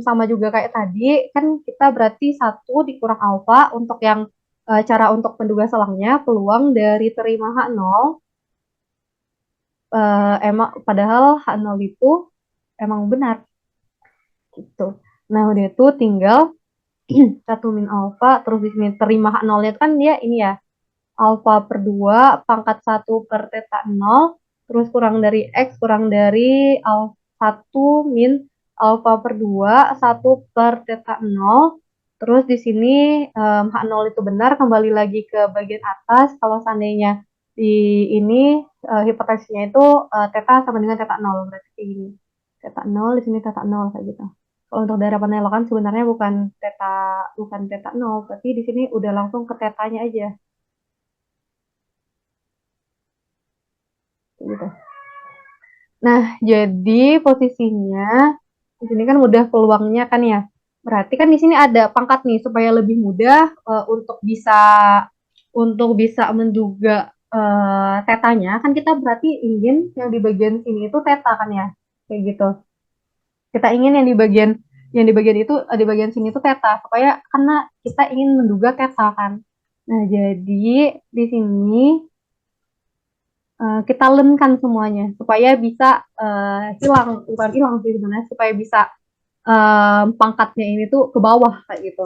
sama juga kayak tadi, kan kita berarti 1 dikurang alfa untuk yang cara untuk menduga selangnya, peluang dari terima H0 emang padahal H0 itu emang benar gitu. Nah, udah itu tinggal 1 min alfa, terus di sini terima H0-nya kan dia ini ya, alfa per 2 pangkat 1 per theta 0, terus kurang dari X, kurang dari 1 min alfa per 2, 1 per theta 0. Terus di sini H0 itu benar, kembali lagi ke bagian atas. Kalau seandainya di ini hipotesisnya itu theta sama dengan theta 0, berarti kayak gini. Theta 0, di sini theta 0 kayak gitu. Kalau untuk daerah penelokan sebenarnya bukan theta 0, tapi di sini udah langsung ke tetanya aja gitu. Nah, jadi posisinya di sini kan udah peluangnya kan ya. Berarti kan di sini ada pangkat nih supaya lebih mudah untuk bisa menduga tetanya, kan kita berarti ingin yang di bagian sini itu teta kan ya. Kayak gitu. Kita ingin yang di bagian itu di bagian sini itu teta supaya karena kita ingin menduga teta kan. Nah, jadi di sini kita lenkan semuanya supaya bisa hilang, bukan hilang sih sebenarnya, supaya bisa pangkatnya ini tuh ke bawah kayak gitu.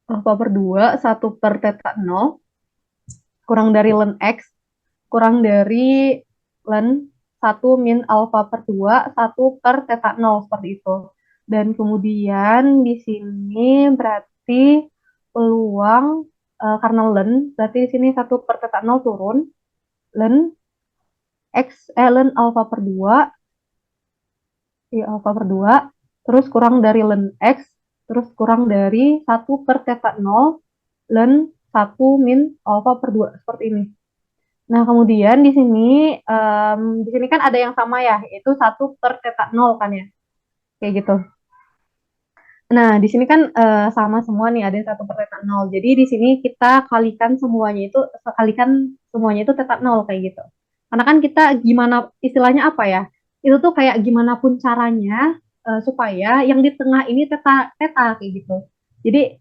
Alfa per 2, 1 per theta 0, kurang dari len X, kurang dari len 1 min alfa per 2, 1 per theta 0, seperti itu. Dan kemudian di sini berarti peluang karena len, berarti di sini 1 per theta 0 turun, len X, len alfa per 2, ya alfa per 2, terus kurang dari len X, terus kurang dari 1 per theta 0, len 1 min alfa per 2, seperti ini. Nah, kemudian di sini kan ada yang sama ya, yaitu 1 per theta 0 kan ya, kayak gitu. Nah, di sini kan sama semua nih, ada 1 per theta 0. Jadi di sini kita kalikan semuanya itu theta 0 kayak gitu. Karena kan kita gimana istilahnya apa ya? Itu tuh kayak gimana pun caranya supaya yang di tengah ini theta theta kayak gitu. Jadi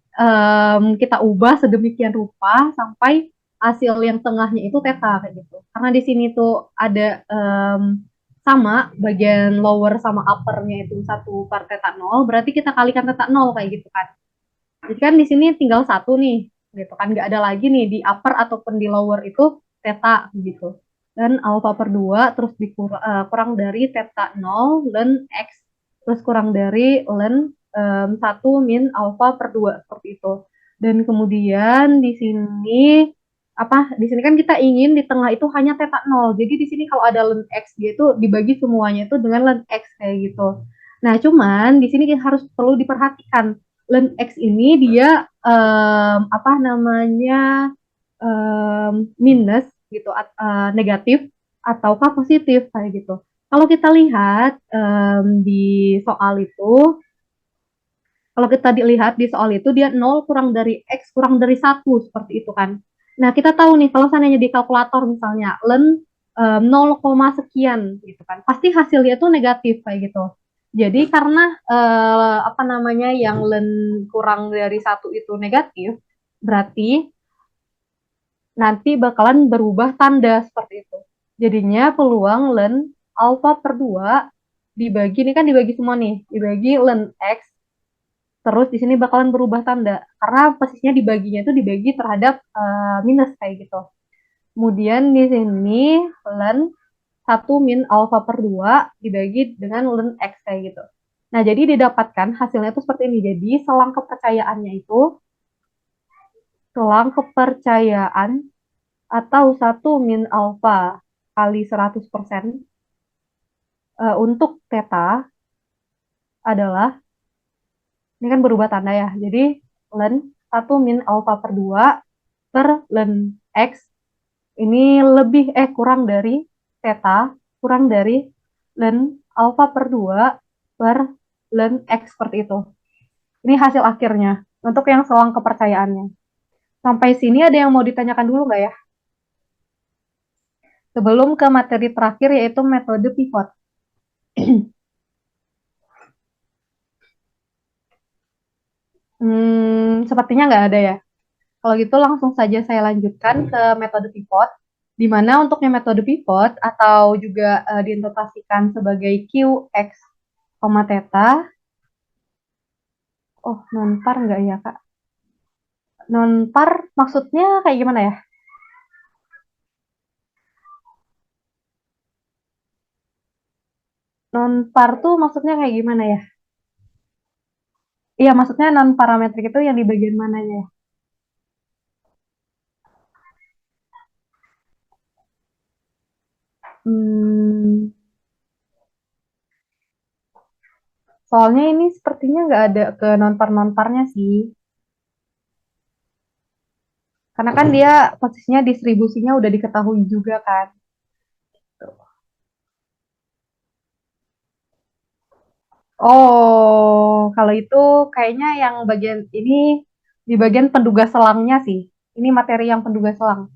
kita ubah sedemikian rupa sampai hasil yang tengahnya itu theta kayak gitu. Karena di sini tuh ada sama bagian lower sama uppernya itu 1 per theta 0, berarti kita kalikan theta 0 kayak gitu kan. Jadi kan di sini tinggal 1 nih, gitu kan, nggak ada lagi nih di upper ataupun di lower itu theta gitu. Dan alpha per 2 terus kurang dari theta 0 dan X, terus kurang dari len 1 min alpha per 2, seperti itu. Dan kemudian di sini kan kita ingin di tengah itu hanya theta 0. Jadi di sini kalau ada len X gitu dibagi semuanya itu dengan len X kayak gitu. Nah, cuman di sini harus perlu diperhatikan len X ini dia apa namanya minus gitu, negatif ataukah positif kayak gitu. Kalau kita lihat kalau kita dilihat di soal itu dia 0 kurang dari X kurang dari 1 seperti itu kan. Nah, kita tahu nih kalau seandainya di kalkulator misalnya len 0, sekian gitu kan. Pasti hasilnya itu negatif kayak gitu. Jadi karena apa namanya yang len kurang dari 1 itu negatif, berarti nanti bakalan berubah tanda seperti itu. Jadinya peluang len alfa per 2 dibagi, ini kan dibagi semua nih, dibagi len X, terus di sini bakalan berubah tanda karena posisinya dibaginya itu dibagi terhadap minus kayak gitu. Kemudian di sini len 1 min alfa per 2 dibagi dengan len X kayak gitu. Nah, jadi didapatkan hasilnya itu seperti ini. Jadi selang kepercayaan atau 1 min alfa kali 100% untuk theta adalah, ini kan berubah tanda ya. Jadi len 1 min alfa per 2 per len X ini kurang dari theta kurang dari ln alpha per 2 per ln X seperti itu. Ini hasil akhirnya untuk yang selang kepercayaannya. Sampai sini ada yang mau ditanyakan dulu nggak ya? Sebelum ke materi terakhir yaitu metode pivot. Sepertinya nggak ada ya. Kalau gitu langsung saja saya lanjutkan ke metode pivot, di mana untuknya metode pivot atau juga diinterpretasikan sebagai Q, X, theta. Oh, non-par nggak ya, Kak? Non-par maksudnya kayak gimana ya? Non-par tuh maksudnya kayak gimana ya? Iya, maksudnya non-parametrik itu yang di bagian mananya ya? Hmm, soalnya ini sepertinya nggak ada ke non-par-non-parnya sih. Karena kan dia posisinya distribusinya udah diketahui juga kan. Oh, kalau itu kayaknya yang bagian ini di bagian penduga selangnya sih. Ini materi yang penduga selang.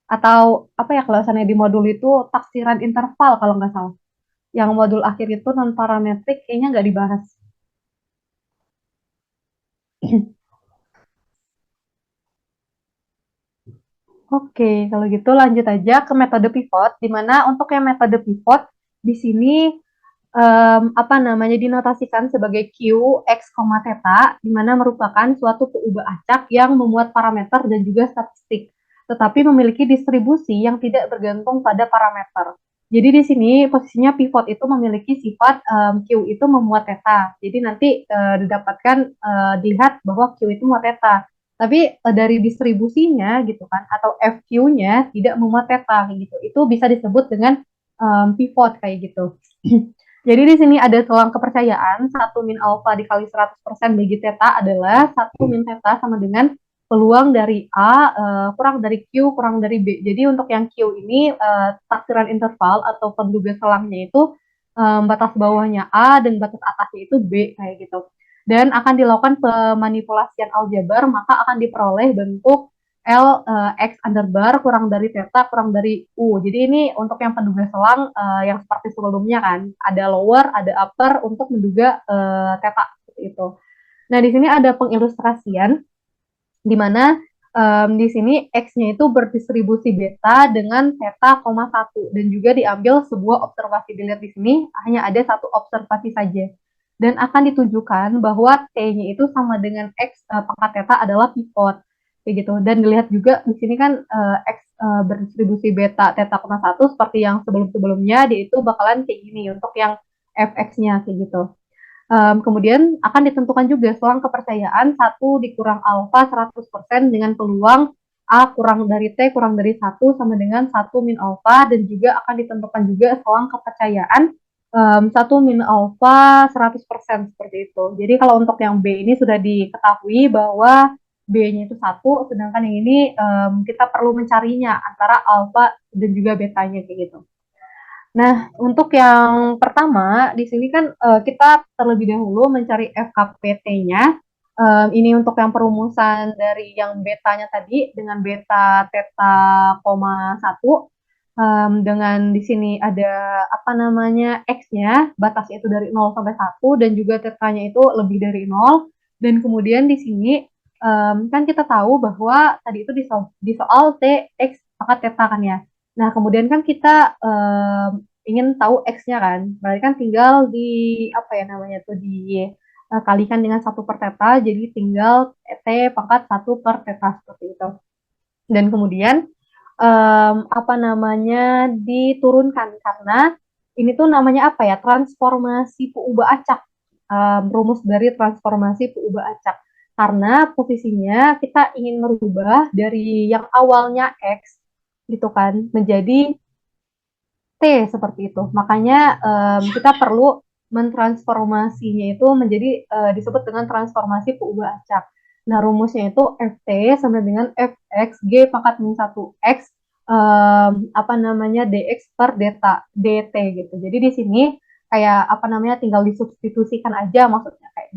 Atau apa ya kalau misalnya di modul itu taksiran interval kalau nggak salah. Yang modul akhir itu non parametrik kayaknya nggak dibahas. Oke, kalau gitu lanjut aja ke metode pivot, di mana untuk yang metode pivot di sini apa namanya dinotasikan sebagai Q, X, theta, di mana merupakan suatu peubah acak yang memuat parameter dan juga statistik, tetapi memiliki distribusi yang tidak bergantung pada parameter. Jadi di sini posisinya pivot itu memiliki sifat Q itu memuat theta. Jadi nanti didapatkan dilihat bahwa Q itu memuat theta. Tapi dari distribusinya gitu kan atau FQ-nya tidak memuat theta gitu. Itu bisa disebut dengan pivot kayak gitu. Jadi di sini ada selang kepercayaan 1 min alfa dikali 100% bagi theta adalah 1 min theta sama dengan peluang dari A kurang dari Q kurang dari B. Jadi untuk yang Q ini taksiran interval atau penduga selangnya itu batas bawahnya A dan batas atasnya itu B kayak gitu. Dan akan dilakukan pemanipulasian aljabar maka akan diperoleh bentuk L X underbar kurang dari theta kurang dari U. Jadi ini untuk yang penduga selang yang seperti sebelumnya kan, ada lower, ada upper untuk menduga theta seperti itu. Nah, di sini ada pengilustrasian di mana di sini X-nya itu berdistribusi beta dengan theta, 1 dan juga diambil sebuah observasi. Dilihat di sini hanya ada satu observasi saja. Dan akan ditunjukkan bahwa T-nya itu sama dengan X pangkat theta adalah pivot kayak gitu. Dan dilihat juga di sini kan X berdistribusi beta theta, 1 seperti yang sebelum-sebelumnya, dia itu bakalan kayak gini untuk yang fx-nya kayak gitu. Kemudian akan ditentukan juga selang kepercayaan 1 dikurang alfa 100% dengan peluang A kurang dari T kurang dari 1 sama dengan 1 min alfa, dan juga akan ditentukan juga selang kepercayaan 1 min alfa 100% seperti itu. Jadi kalau untuk yang B ini sudah diketahui bahwa B-nya itu 1, sedangkan yang ini kita perlu mencarinya antara alfa dan juga betanya kayak gitu. Nah, untuk yang pertama, di sini kan kita terlebih dahulu mencari FKPT-nya. Ini untuk yang perumusan dari yang betanya tadi dengan beta theta, 1. Dengan di sini ada apa namanya X-nya, batasnya itu dari 0 sampai 1 dan juga tetanya itu lebih dari 0. Dan kemudian di sini kan kita tahu bahwa tadi itu di soal T, X, pangkat theta kan ya. Nah, kemudian kan kita ingin tahu X-nya kan. Berarti kan tinggal di apa ya namanya tuh kalikan dengan 1/θ, jadi tinggal T pangkat 1/θ seperti itu. Dan kemudian apa namanya diturunkan karena ini tuh namanya apa ya? Transformasi peubah acak. Rumus dari transformasi peubah acak. Karena posisinya kita ingin merubah dari yang awalnya X gitu kan menjadi T seperti itu. Makanya kita perlu mentransformasinya itu menjadi disebut dengan transformasi peubah acak. Nah, rumusnya itu Ft sama dengan Fx G pangkat min 1 X apa namanya dx per dt gitu. Jadi di sini kayak apa namanya tinggal disubstitusikan aja, maksudnya kayak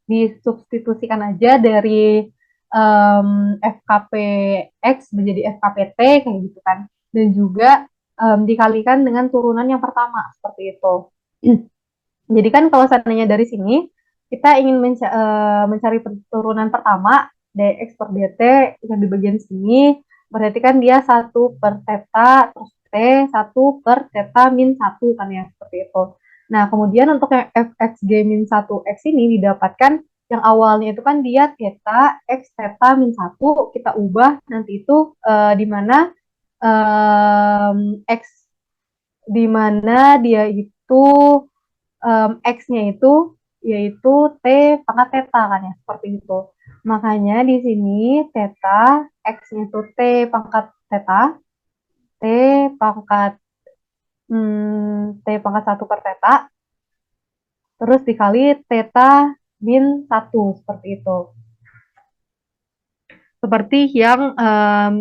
disubstitusikan aja dari FKP X menjadi FKP T kayak gitu kan. Dan juga dikalikan dengan turunan yang pertama seperti itu. Jadi kan kalau seandainya dari sini kita ingin mencari turunan pertama dx per dt yang di bagian sini, berarti kan dia satu per theta terus t satu per theta min satu kan ya, seperti itu. Nah, kemudian untuk yang fxg min satu x ini didapatkan yang awalnya itu kan dia theta x theta min satu, kita ubah nanti itu di mana x di mana dia itu X-nya itu yaitu T pangkat theta kan ya, seperti itu. Makanya di sini theta, X-nya itu T pangkat theta, T pangkat T pangkat 1 per theta, terus dikali theta min 1, seperti itu. Seperti yang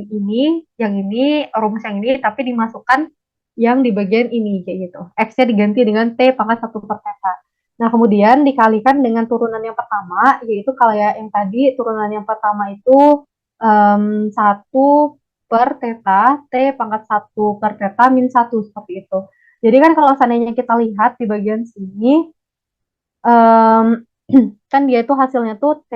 ini, rumus yang ini, tapi dimasukkan yang di bagian ini, kayak gitu. X-nya diganti dengan T pangkat 1 per theta. Nah, kemudian dikalikan dengan turunan yang pertama, yaitu kalau ya yang tadi, turunan yang pertama itu 1 per theta, T pangkat 1 per theta min 1, seperti itu. Jadi kan kalau seandainya kita lihat di bagian sini, um, kan dia itu hasilnya tuh T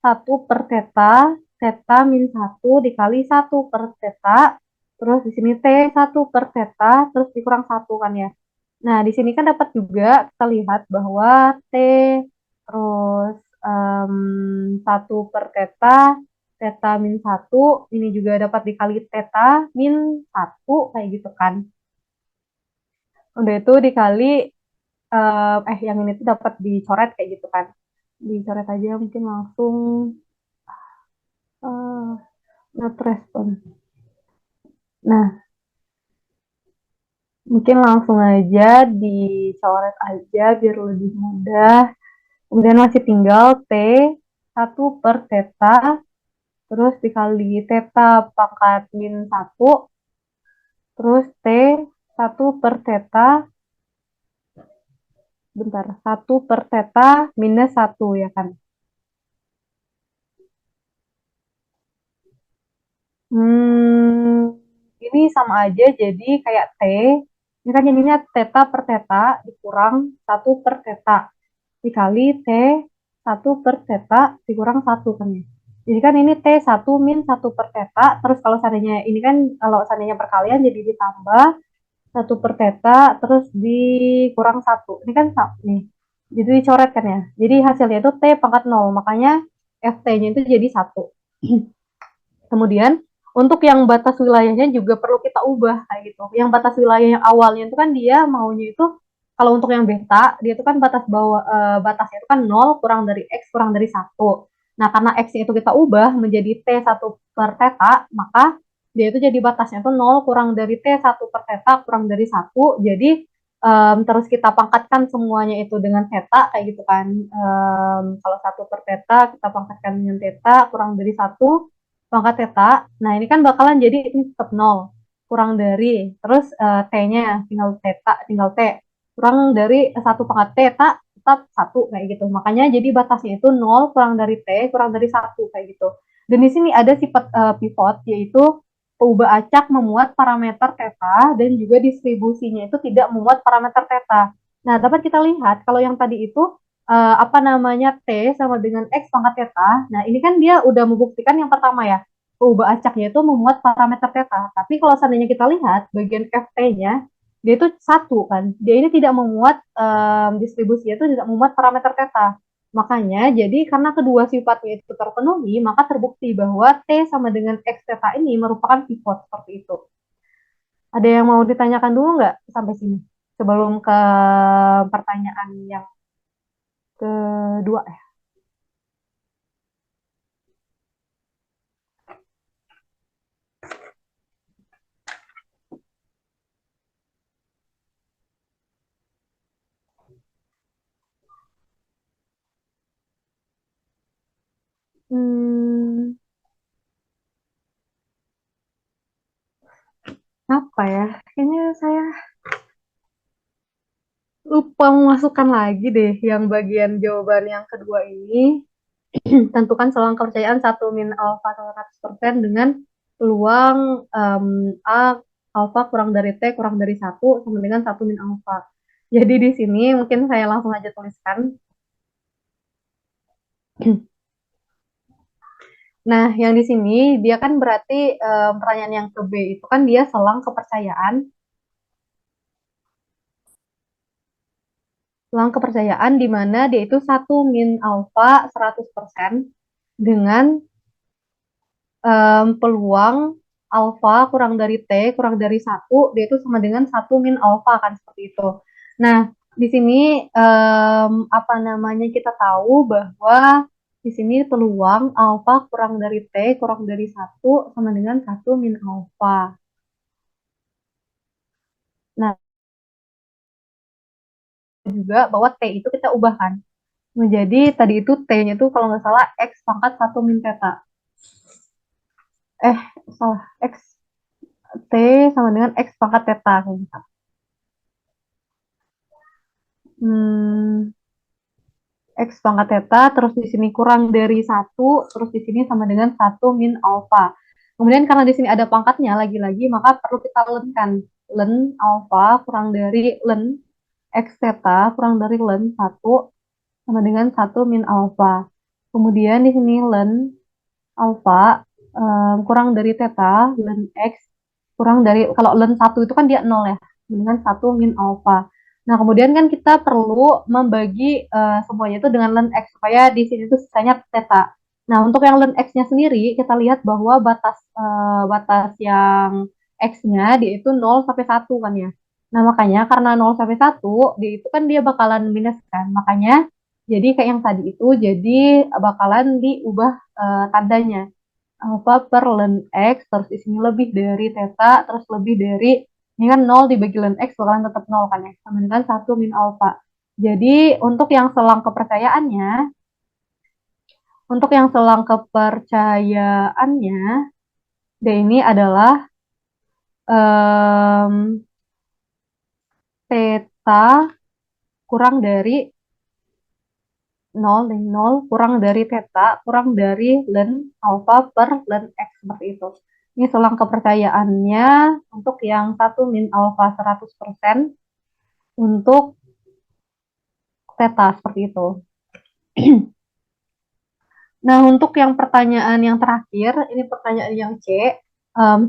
1 per theta, theta min 1 dikali 1 per theta, terus di sini T 1 per theta, terus dikurang 1 kan ya. Nah, di sini kan dapat juga kita lihat bahwa T terus 1 per theta, theta min 1, ini juga dapat dikali theta min 1, kayak gitu kan. Udah itu dikali yang ini tuh dapat dicoret kayak gitu kan, dicoret aja mungkin langsung uh, not respond. Nah, mungkin langsung aja dicoret aja biar lebih mudah. Kemudian masih tinggal T 1 per theta, terus dikali theta pangkat min 1, terus T 1 per theta, bentar, 1 per theta minus 1 ya kan. Hmm, ini sama aja jadi kayak T. Ini kan jadinya theta per theta dikurang 1 per theta dikali T 1 per theta dikurang 1 kan ya. Jadi kan ini T 1 min 1 per theta. Terus kalau seandainya ini kan kalau seandainya perkalian jadi ditambah 1 per theta terus dikurang 1. Ini kan nih. Jadi dicoret kan ya. Jadi hasilnya itu T pangkat 0. Makanya FT-nya itu jadi 1. Kemudian untuk yang batas wilayahnya juga perlu kita ubah kayak gitu. Yang batas wilayah yang awalnya itu kan dia maunya itu kalau untuk yang beta dia itu kan batasnya itu kan 0 kurang dari x kurang dari 1. Nah, karena x-nya itu kita ubah menjadi t 1 per theta, maka dia itu jadi batasnya itu 0 kurang dari t 1 per theta kurang dari 1. Jadi terus kita pangkatkan semuanya itu dengan theta kayak gitu kan. Kalau 1 per theta kita pangkatkan dengan theta kurang dari 1 pangkat theta. Nah, ini kan bakalan jadi ini tetap 0. Kurang dari, terus T-nya tinggal theta, tinggal T. Kurang dari 1 pangkat theta, tetap 1 kayak gitu. Makanya jadi batasnya itu 0 kurang dari T, kurang dari 1 kayak gitu. Dan di sini ada sifat pivot, yaitu peubah acak memuat parameter theta dan juga distribusinya itu tidak memuat parameter theta. Nah, dapat kita lihat kalau yang tadi itu apa namanya T sama dengan X pangkat theta. Nah, ini kan dia udah membuktikan yang pertama ya, ubah acaknya itu memuat parameter theta. Tapi kalau seandainya kita lihat bagian FT-nya, dia itu satu kan. Dia ini tidak memuat distribusinya itu tidak memuat parameter theta. Makanya jadi karena kedua sifatnya itu terpenuhi, maka terbukti bahwa T sama dengan X theta ini merupakan pivot seperti itu. Ada yang mau ditanyakan dulu nggak sampai sini? Sebelum ke pertanyaan yang kedua ya. Hmm, apa ya? Kayaknya saya lupa memasukkan lagi deh yang bagian jawaban yang kedua ini. Tentukan selang kepercayaan 1 min alfa 100% dengan peluang A alfa kurang dari T kurang dari 1 sama dengan 1 min alfa. Jadi di sini mungkin saya langsung aja tuliskan. Nah, yang di sini dia kan berarti pertanyaan yang ke B itu kan dia selang kepercayaan. Selang kepercayaan di mana dia itu 1 min alfa 100% dengan peluang alfa kurang dari T kurang dari 1 dia itu sama dengan 1 min alfa kan seperti itu. Nah, di sini apa namanya kita tahu bahwa di sini peluang alfa kurang dari T kurang dari 1 sama dengan 1 min alfa. Nah, juga bahwa T itu kita ubahkan menjadi tadi itu T-nya itu kalau nggak salah X pangkat 1 min theta. Eh, salah. X T sama dengan X pangkat theta. Hmm, X pangkat theta, terus di sini kurang dari 1, terus di sini sama dengan 1 min alfa. Kemudian karena di sini ada pangkatnya lagi-lagi, maka perlu kita lenkan. Len alfa kurang dari len X theta kurang dari len 1 sama dengan 1 min alfa. Kemudian di sini len alfa kurang dari theta, len X kurang dari, kalau len 1 itu kan dia 0 ya, dengan 1 min alfa. Nah, kemudian kan kita perlu membagi semuanya itu dengan len X, supaya di sini itu sisanya theta. Nah, untuk yang len X-nya sendiri, kita lihat bahwa batas yang X-nya dia itu 0 sampai 1 kan ya. Nah, makanya karena 0 sampai 1, dia itu kan dia bakalan minus kan. Makanya, jadi kayak yang tadi itu, jadi bakalan diubah tandanya alfa per len X, terus di sini lebih dari theta, terus lebih dari, ini kan 0 dibagi len X bakalan tetap 0 kan ya, sama dengan 1 min alfa. Jadi untuk yang selang kepercayaannya, D ini adalah um, theta kurang dari 0 dan 0 kurang dari theta kurang dari len alfa per len X seperti itu. Ini selang kepercayaannya untuk yang 1 min alfa 100% untuk theta seperti itu. Nah, untuk yang pertanyaan yang terakhir, ini pertanyaan yang C,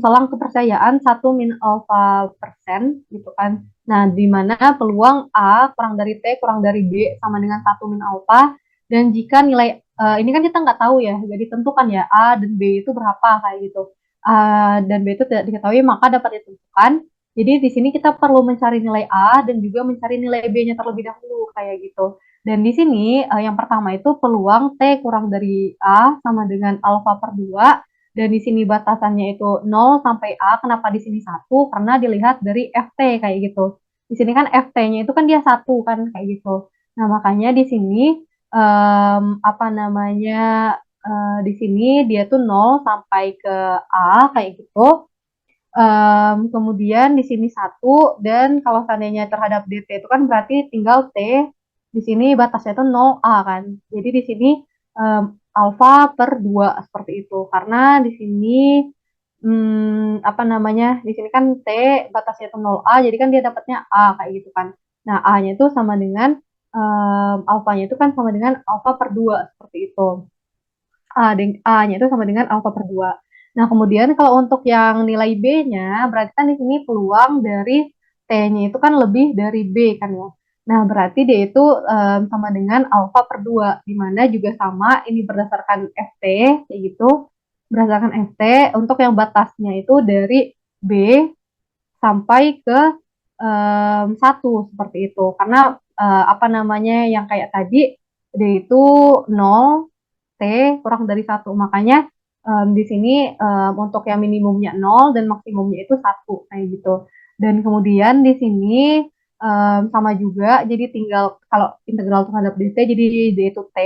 selang kepercayaan 1 min alfa% gitu kan. Nah, di mana peluang A kurang dari T kurang dari B sama dengan 1 min alfa, dan jika nilai ini kan kita nggak tahu ya, jadi tentukan ya A dan B itu berapa kayak gitu. A dan B itu tidak diketahui, maka dapat ditentukan. Jadi di sini kita perlu mencari nilai A dan juga mencari nilai B-nya terlebih dahulu kayak gitu. Dan di sini yang pertama itu peluang T kurang dari A sama dengan alfa per 2. Dan di sini batasannya itu 0 sampai A. Kenapa di sini 1? Karena dilihat dari FT kayak gitu. Di sini kan FT-nya itu kan dia 1 kan kayak gitu. Nah, makanya di sini apa namanya di sini dia tuh 0 sampai ke A kayak gitu. Kemudian di sini 1, dan kalau seandainya terhadap DT itu kan berarti tinggal T, di sini batasnya itu 0A kan. Jadi di sini alfa per 2 seperti itu. Karena di sini apa namanya? Di sini kan T batasnya itu 0A, jadi kan dia dapatnya A kayak gitu kan. Nah, A-nya itu sama dengan alfanya itu kan sama dengan alfa per 2 seperti itu. A-nya itu sama dengan alfa per 2. Nah, kemudian kalau untuk yang nilai B-nya, berarti kan di sini peluang dari T-nya itu kan lebih dari B kan ya. Nah, berarti dia itu sama dengan alfa per 2, di mana juga sama, ini berdasarkan FT, kayak gitu. Berdasarkan FT, untuk yang batasnya itu dari B sampai ke 1, seperti itu. Karena apa namanya, yang kayak tadi, dia itu 0, T kurang dari 1. Makanya di sini untuk yang minimumnya 0 dan maksimumnya itu 1 kayak gitu. Dan kemudian di sini sama juga, jadi tinggal kalau integral terhadap dt, jadi d itu T,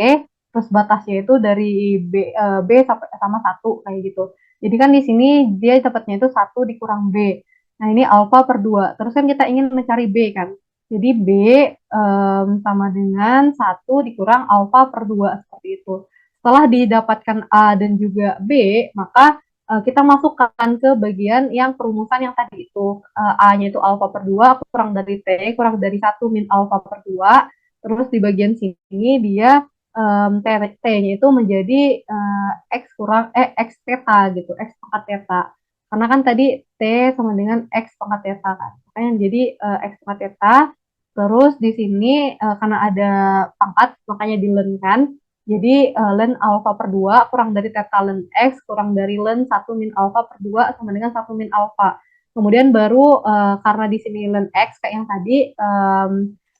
terus batasnya itu dari B sampai sama 1 kayak gitu. Jadi kan di sini dia dapatnya itu 1 dikurang B. Nah, ini alfa per 2. Terus kan kita ingin mencari B kan. Jadi B sama dengan 1 dikurang alfa per 2 seperti itu. Setelah didapatkan A dan juga B, maka kita masukkan ke bagian yang perumusan yang tadi itu. A-nya itu alfa per 2 kurang dari T, kurang dari 1 min alfa per 2. Terus di bagian sini dia T-nya itu menjadi X kurang, X theta gitu, X pangkat theta. Karena kan tadi T sama dengan X pangkat theta kan. Makanya jadi X pangkat theta. Terus di sini karena ada pangkat, makanya dilen kan. Jadi len alfa per 2 kurang dari theta len X kurang dari len 1 min alfa per 2 sama dengan 1 min alfa. Kemudian baru karena di sini len X kayak yang tadi,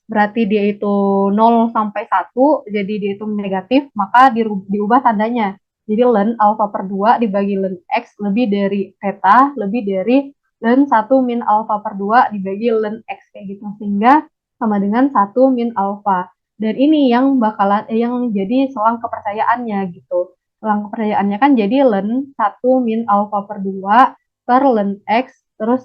berarti dia itu 0 sampai 1, jadi dia itu negatif, maka diubah tandanya. Jadi len alfa per 2 dibagi len X lebih dari theta, lebih dari len 1 min alfa per 2 dibagi len X kayak gitu. Sehingga sama dengan 1 min alfa. Dan ini yang bakalan yang jadi selang kepercayaannya gitu. Selang kepercayaannya kan jadi len 1 min alfa per 2 per len X, terus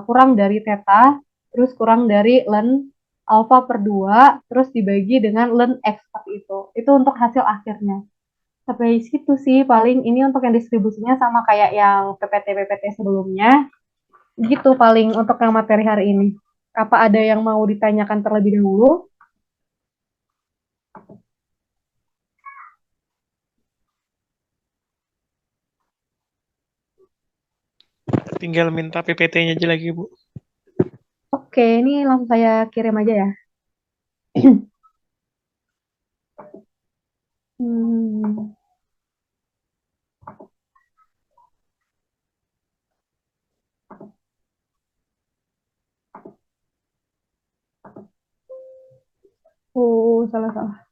kurang dari theta, terus kurang dari len alfa per 2, terus dibagi dengan len X seperti itu. Itu untuk hasil akhirnya. Sampai situ sih paling ini untuk yang distribusinya sama kayak yang PPT-PPT sebelumnya. Gitu paling untuk yang materi hari ini. Apa ada yang mau ditanyakan terlebih dahulu? Tinggal minta PPT-nya aja lagi, Bu. Oke, ini langsung saya kirim aja ya. Hmm. Oh, salah-salah.